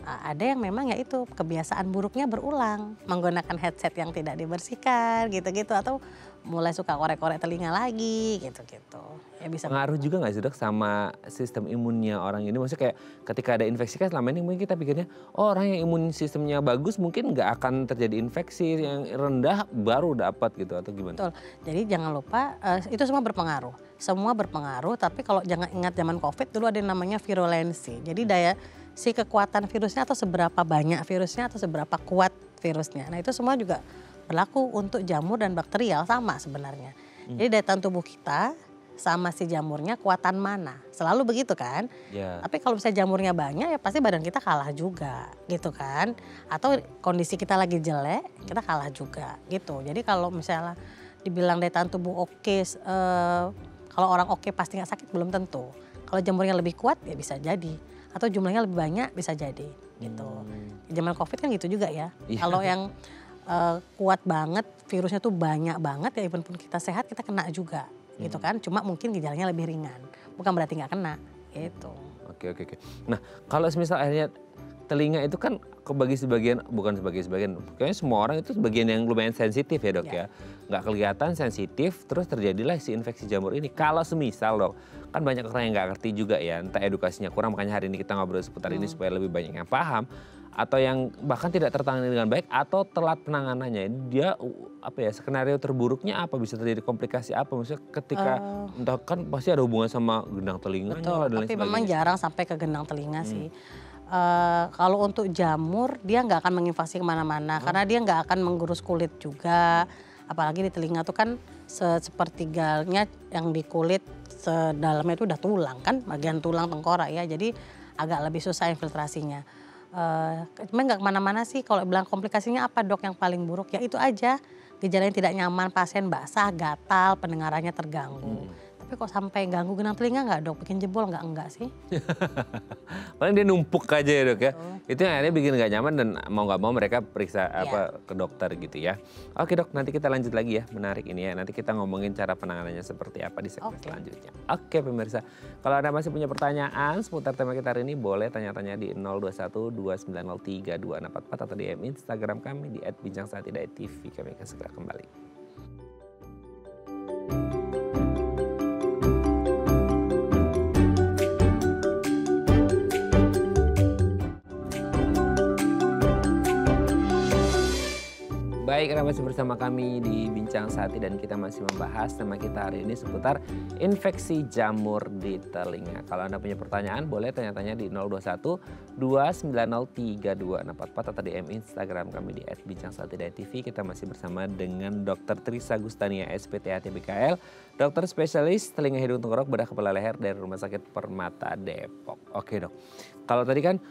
Ada yang memang ya itu kebiasaan buruknya berulang, menggunakan headset yang tidak dibersihkan gitu-gitu atau mulai suka korek-korek telinga lagi gitu-gitu. Ya bisa Pengaruh juga nggak sih dok sama sistem imunnya orang ini? Maksudnya kayak ketika ada infeksi kan selama ini mungkin kita pikirnya oh orang yang imun sistemnya bagus mungkin nggak akan terjadi infeksi, yang rendah baru dapat gitu atau gimana? betul. Jadi jangan lupa itu semua berpengaruh. Semua berpengaruh tapi kalau jangan ingat zaman Covid dulu ada yang namanya virulensi. Jadi si kekuatan virusnya atau seberapa banyak virusnya atau seberapa kuat virusnya. Nah itu semua juga berlaku untuk jamur dan bakterial sama sebenarnya. Jadi daya tahan tubuh kita sama si jamurnya kuatan mana. Selalu begitu kan. Ya. Tapi kalau misalnya jamurnya banyak ya pasti badan kita kalah juga gitu kan. Atau kondisi kita lagi jelek kita kalah juga gitu. Jadi kalau misalnya dibilang daya tahan tubuh oke, kalau orang oke pasti nggak sakit belum tentu. Kalau jamurnya lebih kuat ya bisa jadi. Atau jumlahnya lebih banyak bisa jadi gitu. Di zaman Covid kan gitu juga ya. Kalau yang kuat banget, virusnya tuh banyak banget ya even pun kita sehat kita kena juga gitu kan. Cuma mungkin gejalanya lebih ringan, bukan berarti nggak kena gitu. Oke. Nah kalau misal akhirnya telinga itu kan kebagi sebagian, bukan sebagian, kayaknya semua orang itu sebagian yang lumayan sensitif ya dok ya. Nggak kelihatan sensitif terus terjadilah si infeksi jamur ini. Kalau semisal dok, kan banyak orang yang nggak ngerti juga ya, entah edukasinya kurang makanya hari ini kita ngobrol seputar ini supaya lebih banyak yang paham. Atau yang bahkan tidak tertangani dengan baik atau telat penanganannya. Dia skenario terburuknya apa, bisa terjadi komplikasi apa? Maksudnya ketika entah kan pasti ada hubungan sama gendang telinganya. Betul, dan lain tapi sebagainya. memang jarang sampai ke gendang telinga sih. Kalau untuk jamur dia nggak akan menginvasi kemana-mana karena dia nggak akan menggurus kulit juga. Apalagi di telinga tuh kan sepertiganya yang di kulit sedalamnya itu udah tulang kan, bagian tulang tengkorak ya. Jadi agak lebih susah infiltrasinya. Cuma nggak kemana-mana sih. Kalau bilang komplikasinya apa dok yang paling buruk ya itu aja. Gejala yang tidak nyaman, pasien basah, gatal, pendengarannya terganggu. Tapi kok sampai ganggu gendang telinga nggak dok? Bikin jebol enggak sih? Paling dia numpuk aja ya dok ya. Itu yang akhirnya bikin nggak nyaman dan mau nggak mau mereka periksa ke dokter gitu ya. Oke dok, nanti kita lanjut lagi ya, menarik ini ya. Nanti kita ngomongin cara penanganannya seperti apa di segmen selanjutnya. Oke pemirsa, kalau Anda masih punya pertanyaan seputar tema kita hari ini boleh tanya-tanya di 021 2903 2644 atau di Instagram kami di @bincangsaat.tv. Kami akan segera kembali. Baik, Anda masih bersama kami di Bincang Sati dan kita masih membahas tema kita hari ini seputar infeksi jamur di telinga. Kalau Anda punya pertanyaan boleh tanya-tanya di 021 2903 2644 atau di Instagram kami di @bincangsaati.tv. Kita masih bersama dengan Dr. Trisa Gustania SPTHT BKL, dokter spesialis telinga hidung tenggorok bedah kepala leher dari Rumah Sakit Permata Depok. Oke dok, kalau tadi kan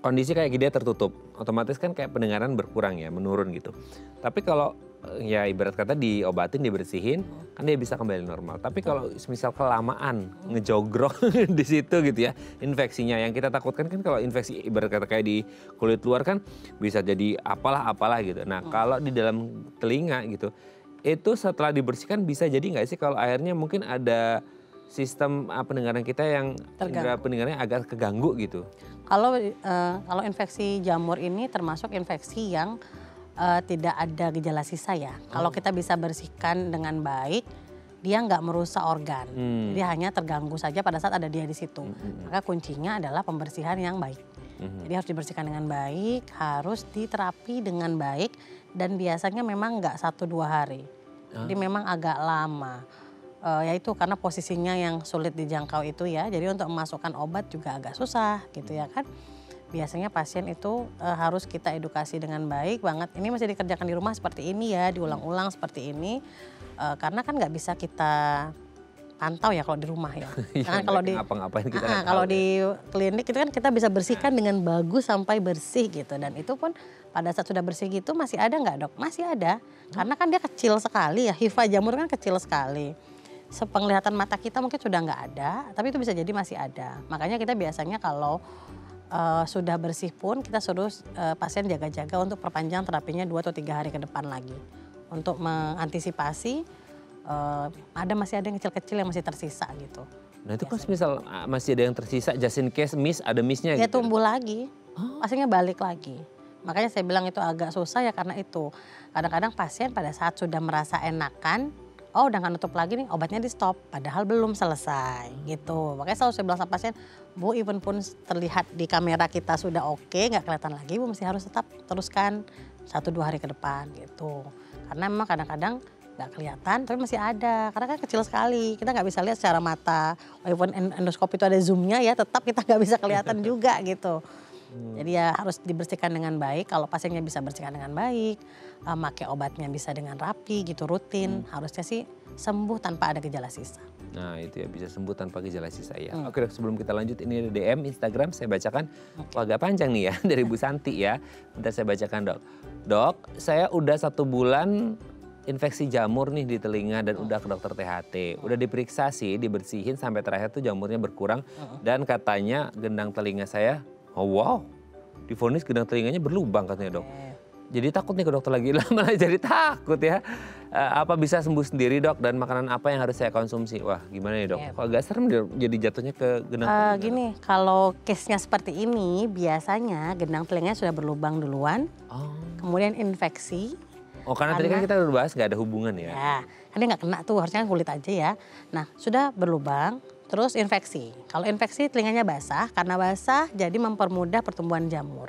kondisi kayak dia tertutup, otomatis kan kayak pendengaran berkurang ya, menurun gitu. Tapi kalau ya ibarat kata diobatin, dibersihin, kan dia bisa kembali normal. Tapi kalau misal kelamaan ngejogrok di situ gitu ya, infeksinya yang kita takutkan kan kalau infeksi ibarat kata kayak di kulit luar kan bisa jadi apalah gitu. Nah kalau di dalam telinga gitu, itu setelah dibersihkan bisa jadi nggak sih kalau akhirnya mungkin ada sistem pendengaran kita yang indera pendengarannya agak keganggu gitu? Kalau infeksi jamur ini termasuk infeksi yang tidak ada gejala sisa ya. Kalau kita bisa bersihkan dengan baik, dia nggak merusak organ. Jadi hanya terganggu saja pada saat ada dia di situ. Maka kuncinya adalah pembersihan yang baik. Jadi harus dibersihkan dengan baik, harus diterapi dengan baik, dan biasanya memang nggak 1-2 hari. Jadi memang agak lama. Yaitu karena posisinya yang sulit dijangkau itu ya. Jadi untuk memasukkan obat juga agak susah gitu ya kan. biasanya pasien itu harus kita edukasi dengan baik banget. Ini masih dikerjakan di rumah seperti ini ya, diulang-ulang seperti ini. Karena kan nggak bisa kita pantau ya kalau di rumah ya. Karena kalau di ngapa-ngapain kita nggak kalau tahu di klinik itu kan kita bisa bersihkan dengan bagus sampai bersih gitu. Dan itu pun pada saat sudah bersih gitu masih ada nggak dok? Masih ada. Karena kan dia kecil sekali ya, hifa jamur kan kecil sekali. Sepenglihatan mata kita mungkin sudah nggak ada, tapi itu bisa jadi masih ada. Makanya kita biasanya kalau sudah bersih pun kita suruh pasien jaga-jaga untuk perpanjang terapinya 2 atau 3 hari ke depan lagi. Untuk mengantisipasi masih ada yang kecil-kecil yang masih tersisa gitu. Nah itu kan misal masih ada yang tersisa, just in case ada missnya Dia gitu. tumbuh lagi, pasiennya balik lagi. Makanya saya bilang itu agak susah ya karena itu. Kadang-kadang pasien pada saat sudah merasa enakan, oh udah gak nutup lagi nih, obatnya di stop. Padahal belum selesai gitu. Makanya selalu saya bilang sama pasien, Bu even pun terlihat di kamera kita sudah oke, gak kelihatan lagi, Bu masih harus tetap teruskan 1-2 hari ke depan gitu. Karena memang kadang-kadang gak kelihatan tapi masih ada. Karena kan kecil sekali, kita gak bisa lihat secara mata. Walaupun endoskop itu ada zoomnya ya, tetap kita gak bisa kelihatan juga gitu. Jadi ya harus dibersihkan dengan baik. Kalau pasiennya bisa bersihkan dengan baik, pakai obatnya bisa dengan rapi gitu, rutin. Harusnya sih sembuh tanpa ada gejala sisa. Nah itu ya, bisa sembuh tanpa gejala sisa ya. Oke dok, sebelum kita lanjut ini ada DM Instagram saya bacakan. Wah agak panjang nih ya dari Bu Santi ya. Bentar saya bacakan dok. Dok, saya udah 1 bulan infeksi jamur nih di telinga dan udah ke dokter THT. Udah diperiksa sih, dibersihin sampai terakhir tuh jamurnya berkurang. Dan katanya gendang telinga saya, oh wow, divonis gendang telinganya berlubang katanya dok. Jadi takut nih ke dokter lagi, malah jadi takut ya. Apa bisa sembuh sendiri dok, dan makanan apa yang harus saya konsumsi? Wah gimana nih dok, kok agak serem jadi jatuhnya ke gendang telinga. Gini, kalau case-nya seperti ini biasanya gendang telinganya sudah berlubang duluan. Kemudian infeksi. Oh karena tadi kan kita udah bahas gak ada hubungan ya. Ya, kan dia nggak kena tuh, harusnya kulit aja ya. Nah sudah berlubang, terus infeksi. Kalau infeksi telinganya basah, karena basah jadi mempermudah pertumbuhan jamur.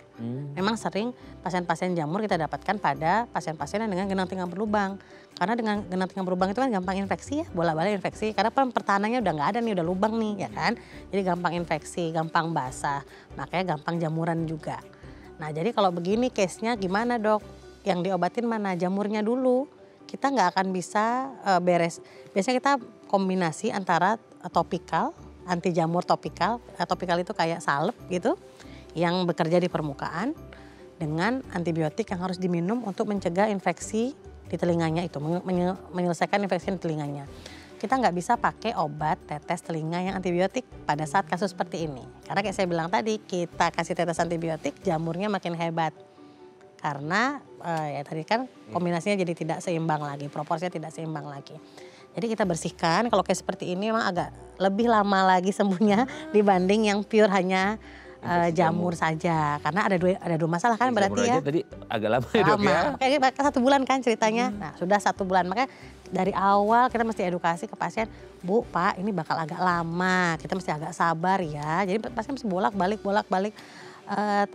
Memang sering pasien-pasien jamur kita dapatkan pada pasien-pasien yang dengan gendang telinga berlubang. Karena dengan gendang telinga berlubang itu kan gampang infeksi ya, bolak-balik infeksi. Karena pertahanannya udah nggak ada nih, udah lubang nih ya kan. Jadi gampang infeksi, gampang basah, makanya gampang jamuran juga. Nah jadi kalau begini case-nya gimana dok? Yang diobatin mana? Jamurnya dulu. Kita nggak akan bisa beres. Biasanya kita kombinasi antara topikal, anti jamur topikal. Topikal itu kayak salep gitu, yang bekerja di permukaan, dengan antibiotik yang harus diminum untuk mencegah infeksi di telinganya itu, menyelesaikan infeksi di telinganya. Kita nggak bisa pakai obat tetes telinga yang antibiotik pada saat kasus seperti ini. Karena kayak saya bilang tadi, kita kasih tetes antibiotik, jamurnya makin hebat. Karena ya tadi kan kombinasinya jadi tidak seimbang lagi, proporsinya tidak seimbang lagi. Jadi kita bersihkan, kalau kayak seperti ini memang agak lebih lama lagi sembuhnya dibanding yang pure hanya jamur saja. Karena ada dua masalah kan berarti ya. Tadi agak lama ya dok ya. Kayaknya 1 bulan kan ceritanya. Nah sudah 1 bulan, makanya dari awal kita mesti edukasi ke pasien, Bu, Pak ini bakal agak lama, kita mesti agak sabar ya. Jadi pasien mesti bolak-balik.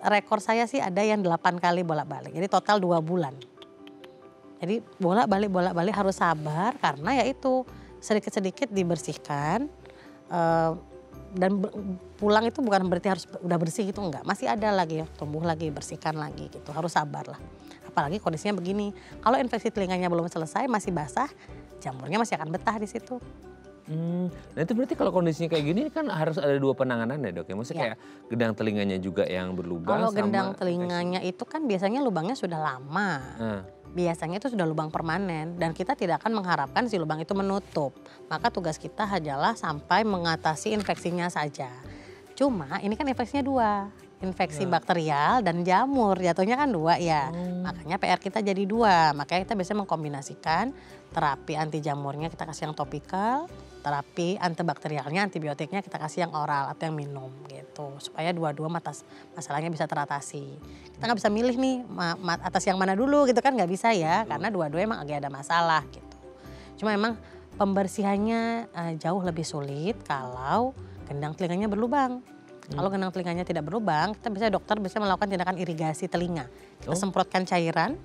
Rekor saya sih ada yang 8 kali bolak-balik, jadi total 2 bulan. Jadi bolak-balik harus sabar karena ya itu sedikit-sedikit dibersihkan. Dan pulang itu bukan berarti harus udah bersih gitu, enggak. Masih ada lagi ya, tumbuh lagi, bersihkan lagi gitu, harus sabar lah. Apalagi kondisinya begini, kalau infeksi telinganya belum selesai masih basah, jamurnya masih akan betah di situ. Nah itu berarti kalau kondisinya kayak gini kan harus ada 2 penanganan ya dok ya? Maksudnya kayak gendang telinganya juga yang berlubang. Kalau gendang telinganya itu kan biasanya lubangnya sudah lama. Biasanya itu sudah lubang permanen dan kita tidak akan mengharapkan si lubang itu menutup. Maka tugas kita adalah sampai mengatasi infeksinya saja. Cuma ini kan infeksinya 2. Infeksi bakterial dan jamur, jatuhnya kan 2 ya. Makanya PR kita jadi 2. Makanya kita biasanya mengkombinasikan terapi anti jamurnya kita kasih yang topikal, terapi antibakterialnya, antibiotiknya kita kasih yang oral atau yang minum gitu. Supaya dua-dua masalahnya bisa teratasi. Kita nggak bisa milih nih atas yang mana dulu gitu kan, nggak bisa ya. Karena dua-dua emang agak ada masalah gitu. Cuma emang pembersihannya jauh lebih sulit kalau gendang telinganya berlubang. Kalau gendang telinganya tidak berlubang, kita dokter bisa melakukan tindakan irigasi telinga. Kita semprotkan cairan,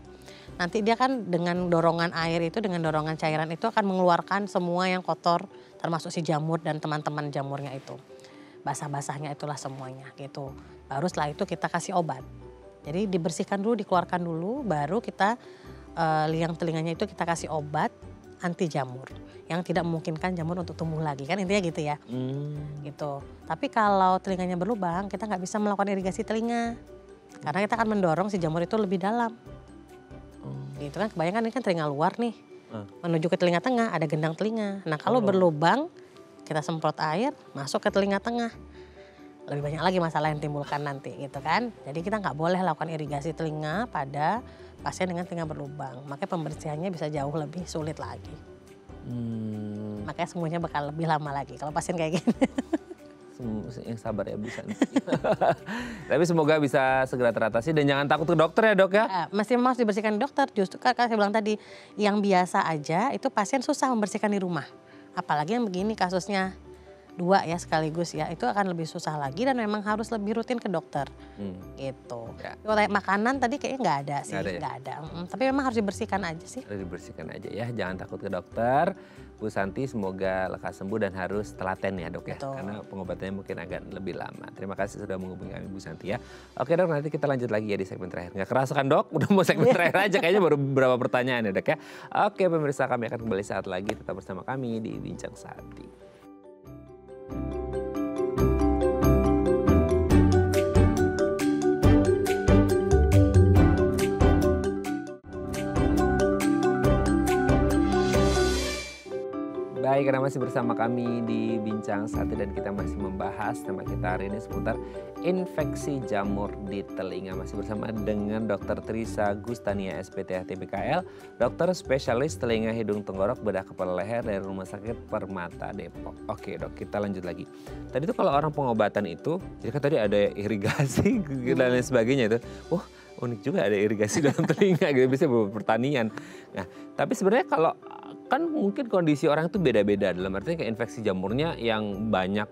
nanti dia kan dengan dorongan air itu, dengan dorongan cairan itu akan mengeluarkan semua yang kotor, termasuk si jamur dan teman-teman jamurnya itu. basah-basahnya itulah semuanya gitu. Baru setelah itu kita kasih obat. Jadi dibersihkan dulu, dikeluarkan dulu, baru kita liang telinganya itu kita kasih obat anti jamur yang tidak memungkinkan jamur untuk tumbuh lagi, kan intinya gitu ya. Gitu. Tapi kalau telinganya berlubang, kita nggak bisa melakukan irigasi telinga karena kita akan mendorong si jamur itu lebih dalam. Gitu kan, kebanyakan ini kan telinga luar nih, menuju ke telinga tengah ada gendang telinga. Nah kalau berlubang kita semprot air masuk ke telinga tengah, lebih banyak lagi masalah yang timbulkan nanti gitu kan. Jadi kita nggak boleh lakukan irigasi telinga pada pasien dengan telinga berlubang, makanya pembersihannya bisa jauh lebih sulit lagi. Makanya semuanya bakal lebih lama lagi kalau pasien kayak gini. Yang sabar ya Bu Santi. Tapi semoga bisa segera teratasi dan jangan takut ke dokter ya Dok ya. Masih harus dibersihkan di dokter, justru kan saya bilang tadi yang biasa aja itu pasien susah membersihkan di rumah. Apalagi yang begini kasusnya 2 ya sekaligus ya, itu akan lebih susah lagi dan memang harus lebih rutin ke dokter gitu. Ya. Kalau kayak makanan tadi kayaknya nggak ada sih, Nggak ada ya? nggak ada. Tapi memang harus dibersihkan aja sih. Harus dibersihkan aja ya, jangan takut ke dokter. Bu Santi semoga lekas sembuh dan harus telaten ya Dok ya. Betul. Karena pengobatannya mungkin agak lebih lama. Terima kasih sudah menghubungi kami Bu Santi ya. Oke Dok, nanti kita lanjut lagi ya di segmen terakhir. Nggak kerasa kan Dok? Udah mau segmen terakhir aja, kayaknya baru beberapa pertanyaan ya Dok ya. Oke pemirsa, kami akan kembali saat lagi, tetap bersama kami di Bincang Sakti. Baik, karena masih bersama kami di Bincang Sakti dan kita masih membahas tema kita hari ini seputar infeksi jamur di telinga. Masih bersama dengan Dr. Trisa Gustania SPTH TBKL, dokter spesialis telinga hidung tenggorok bedah kepala leher dari Rumah Sakit Permata Depok. Oke Dok, kita lanjut lagi. Tadi tuh kalau orang pengobatan itu, jadi kan tadi ada irigasi dan lain sebagainya itu. Wah, unik juga ada irigasi dalam telinga gitu, bisa pertanian. Nah, tapi sebenarnya kalau kan mungkin kondisi orang itu beda-beda, dalam artinya kayak infeksi jamurnya yang banyak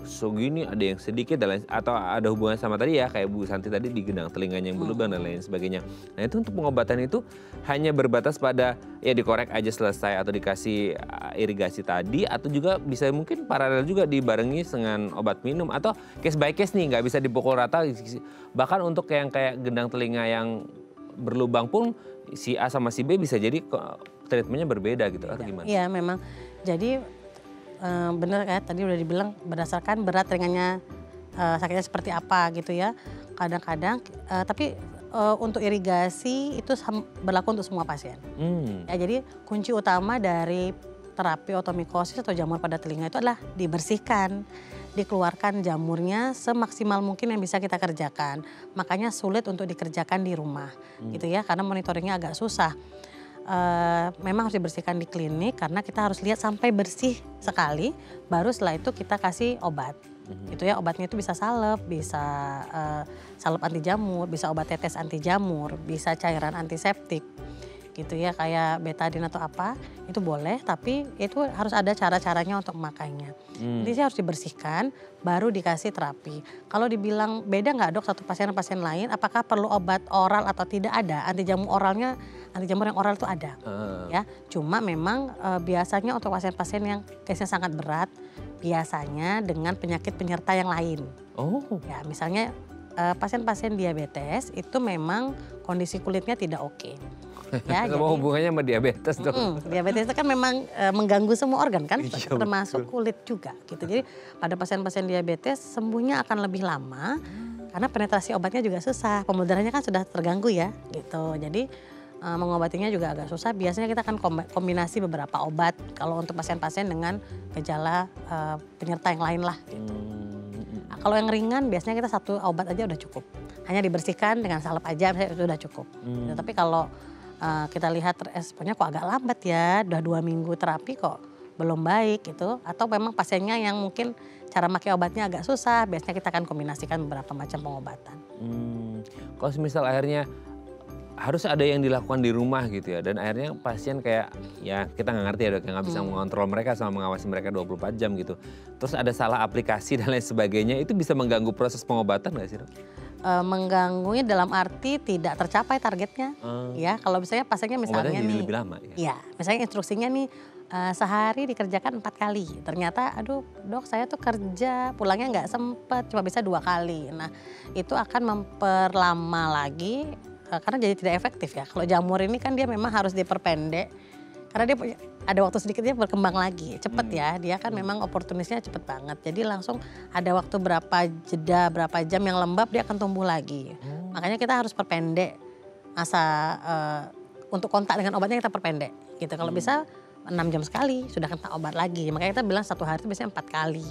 segini, ada yang sedikit dan lain, atau ada hubungan sama tadi ya kayak Bu Santi tadi di gendang telinganya yang berlubang dan lain sebagainya. Nah itu untuk pengobatan itu hanya berbatas pada ya dikorek aja selesai atau dikasih irigasi tadi, atau juga bisa mungkin paralel juga dibarengi dengan obat minum, atau case by case nih nggak bisa dipukul rata. Bahkan untuk yang kayak gendang telinga yang berlubang pun si A sama si B bisa jadi treatmentnya berbeda gitu atau gimana? Iya memang, jadi benar kan tadi udah dibilang berdasarkan berat ringannya sakitnya seperti apa gitu ya. Kadang-kadang tapi untuk irigasi itu berlaku untuk semua pasien. Ya, jadi kunci utama dari terapi otomikosis atau jamur pada telinga itu adalah dibersihkan, dikeluarkan jamurnya semaksimal mungkin yang bisa kita kerjakan. Makanya sulit untuk dikerjakan di rumah gitu ya, karena monitoringnya agak susah. Memang harus dibersihkan di klinik karena kita harus lihat sampai bersih sekali, baru setelah itu kita kasih obat. Gitu ya, obatnya itu bisa salep, bisa salep anti jamur, bisa obat tetes anti jamur, bisa cairan antiseptik. Gitu ya, kayak betadine atau apa, itu boleh, tapi itu harus ada cara-caranya untuk memakainya. Jadi harus dibersihkan, baru dikasih terapi. Kalau dibilang beda nggak Dok satu pasien dan pasien lain, apakah perlu obat oral atau tidak, ada. Anti jamur yang oral itu ada. Ya, cuma memang biasanya untuk pasien-pasien yang case-nya sangat berat, biasanya dengan penyakit penyerta yang lain. Ya, misalnya pasien-pasien diabetes itu memang kondisi kulitnya tidak oke. Ya, sama hubungannya sama diabetes Dok. Diabetes itu kan memang mengganggu semua organ kan, termasuk kulit juga gitu. Jadi pada pasien-pasien diabetes sembuhnya akan lebih lama karena penetrasi obatnya juga susah, pembuluh darahnya kan sudah terganggu ya gitu. Jadi mengobatinya juga agak susah. Biasanya kita akan kombinasi beberapa obat kalau untuk pasien-pasien dengan gejala penyerta yang lain lah gitu. Nah, kalau yang ringan biasanya kita satu obat aja udah cukup. Hanya dibersihkan dengan salep aja itu udah cukup. Gitu. Tapi kalau kita lihat responnya kok agak lambat ya, udah 2 minggu terapi kok belum baik gitu. Atau memang pasiennya yang mungkin cara pakai obatnya agak susah, biasanya kita akan kombinasikan beberapa macam pengobatan. Kalau misal akhirnya harus ada yang dilakukan di rumah gitu ya, dan akhirnya pasien kayak ya kita nggak ngerti ya Dok, yang nggak bisa mengontrol mereka sama mengawasi mereka 24 jam gitu. Terus ada salah aplikasi dan lain sebagainya, itu bisa mengganggu proses pengobatan nggak sih Dok? mengganggunya dalam arti tidak tercapai targetnya. Ya, kalau misalnya pasiennya misalnya Obatnya jadi nih, lebih lama ya? ya misalnya instruksinya nih sehari dikerjakan 4 kali. Ternyata aduh dok saya tuh kerja pulangnya nggak sempet cuma bisa 2 kali. Nah itu akan memperlama lagi karena jadi tidak efektif ya. Kalau jamur ini kan dia memang harus diperpendek karena dia punya, ada waktu sedikitnya berkembang lagi. Cepet ya, dia kan memang oportunisnya cepet banget. Jadi langsung ada waktu berapa jeda, berapa jam yang lembab dia akan tumbuh lagi. Makanya kita harus perpendek masa untuk kontak dengan obatnya kita perpendek gitu. Kalau bisa 6 jam sekali sudah kena obat lagi. Makanya kita bilang 1 hari itu biasanya 4 kali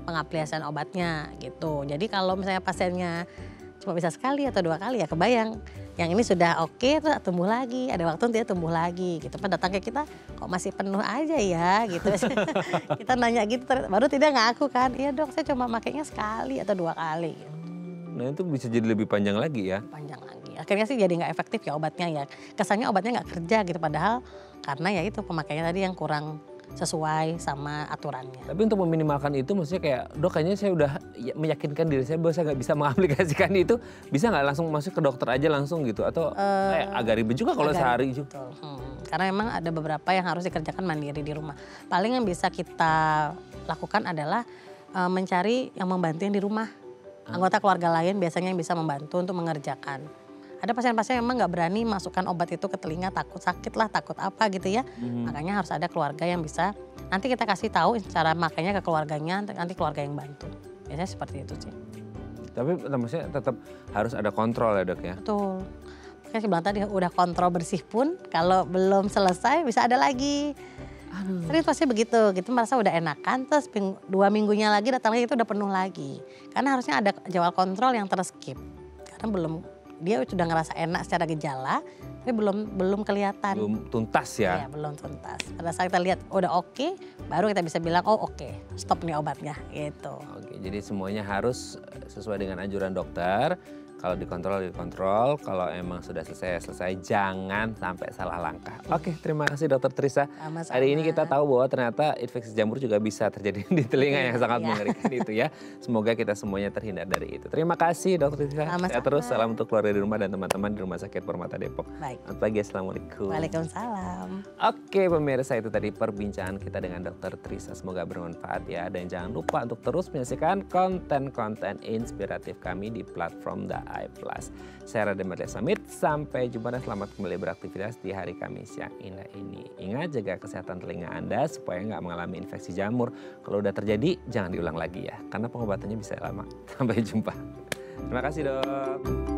pengapliasian obatnya gitu. Jadi kalau misalnya pasiennya cuma bisa sekali atau 2 kali ya kebayang. Yang ini sudah oke terus tumbuh lagi, ada waktu dia tumbuh lagi gitu. Pas datang ke kita kok masih penuh aja ya gitu. Kita nanya gitu baru tidak ngaku kan, iya dok saya cuma makainya sekali atau 2 kali. Gitu. Nah itu bisa jadi lebih panjang lagi ya? Panjang lagi. Akhirnya sih jadi nggak efektif ya obatnya ya. Kesannya obatnya nggak kerja gitu padahal karena ya itu pemakaiannya tadi yang kurang sesuai sama aturannya. Tapi untuk meminimalkan itu maksudnya kayak dok kayaknya saya udah meyakinkan diri saya bahwa saya nggak bisa mengaplikasikan itu, bisa nggak langsung masuk ke dokter aja langsung gitu atau agak ribet juga kalau sehari juga. Karena memang ada beberapa yang harus dikerjakan mandiri di rumah. Paling yang bisa kita lakukan adalah mencari yang membantu yang di rumah. Anggota keluarga lain biasanya yang bisa membantu untuk mengerjakan. Ada pasien-pasien yang memang nggak berani masukkan obat itu ke telinga, takut sakit lah, takut apa gitu ya. Makanya harus ada keluarga yang bisa, nanti kita kasih tahu cara makainya ke keluarganya, nanti keluarga yang bantu. Biasanya seperti itu sih. Tapi maksudnya tetap harus ada kontrol ya dok ya? Betul. Makanya saya bilang tadi udah kontrol bersih pun, kalau belum selesai bisa ada lagi. Sering pasti begitu, gitu merasa udah enakan, terus 2 minggunya lagi datang lagi itu udah penuh lagi. Karena harusnya ada jadwal kontrol yang terskip. Karena dia sudah ngerasa enak secara gejala, tapi belum kelihatan. Belum tuntas ya? Iya belum tuntas. Pada saat kita lihat udah oke, baru kita bisa bilang oh oke, stop nih obatnya gitu. Oke, jadi semuanya harus sesuai dengan anjuran dokter. Kalau dikontrol, kalau emang sudah selesai, jangan sampai salah langkah. Oke, terima kasih Dokter Trisa. Sama-sama. Hari ini kita tahu bahwa ternyata infeksi jamur juga bisa terjadi di telinga yang sangat mengerikan itu ya. Semoga kita semuanya terhindar dari itu. Terima kasih Dokter Trisa. Sehat terus, salam untuk keluarga di rumah dan teman-teman di Rumah Sakit Permata Depok. Baik. Selamat pagi, Assalamualaikum. Waalaikumsalam. Oke pemirsa, itu tadi perbincangan kita dengan Dokter Trisa. Semoga bermanfaat ya. Dan jangan lupa untuk terus menyaksikan konten-konten inspiratif kami di platform The iPlus. Saya Raden Marlia Samit, sampai jumpa dan selamat kembali beraktivitas di hari Kamis yang indah ini. Ingat jaga kesehatan telinga Anda supaya nggak mengalami infeksi jamur. Kalau udah terjadi jangan diulang lagi ya, karena pengobatannya bisa lama. Sampai jumpa. Terima kasih dok.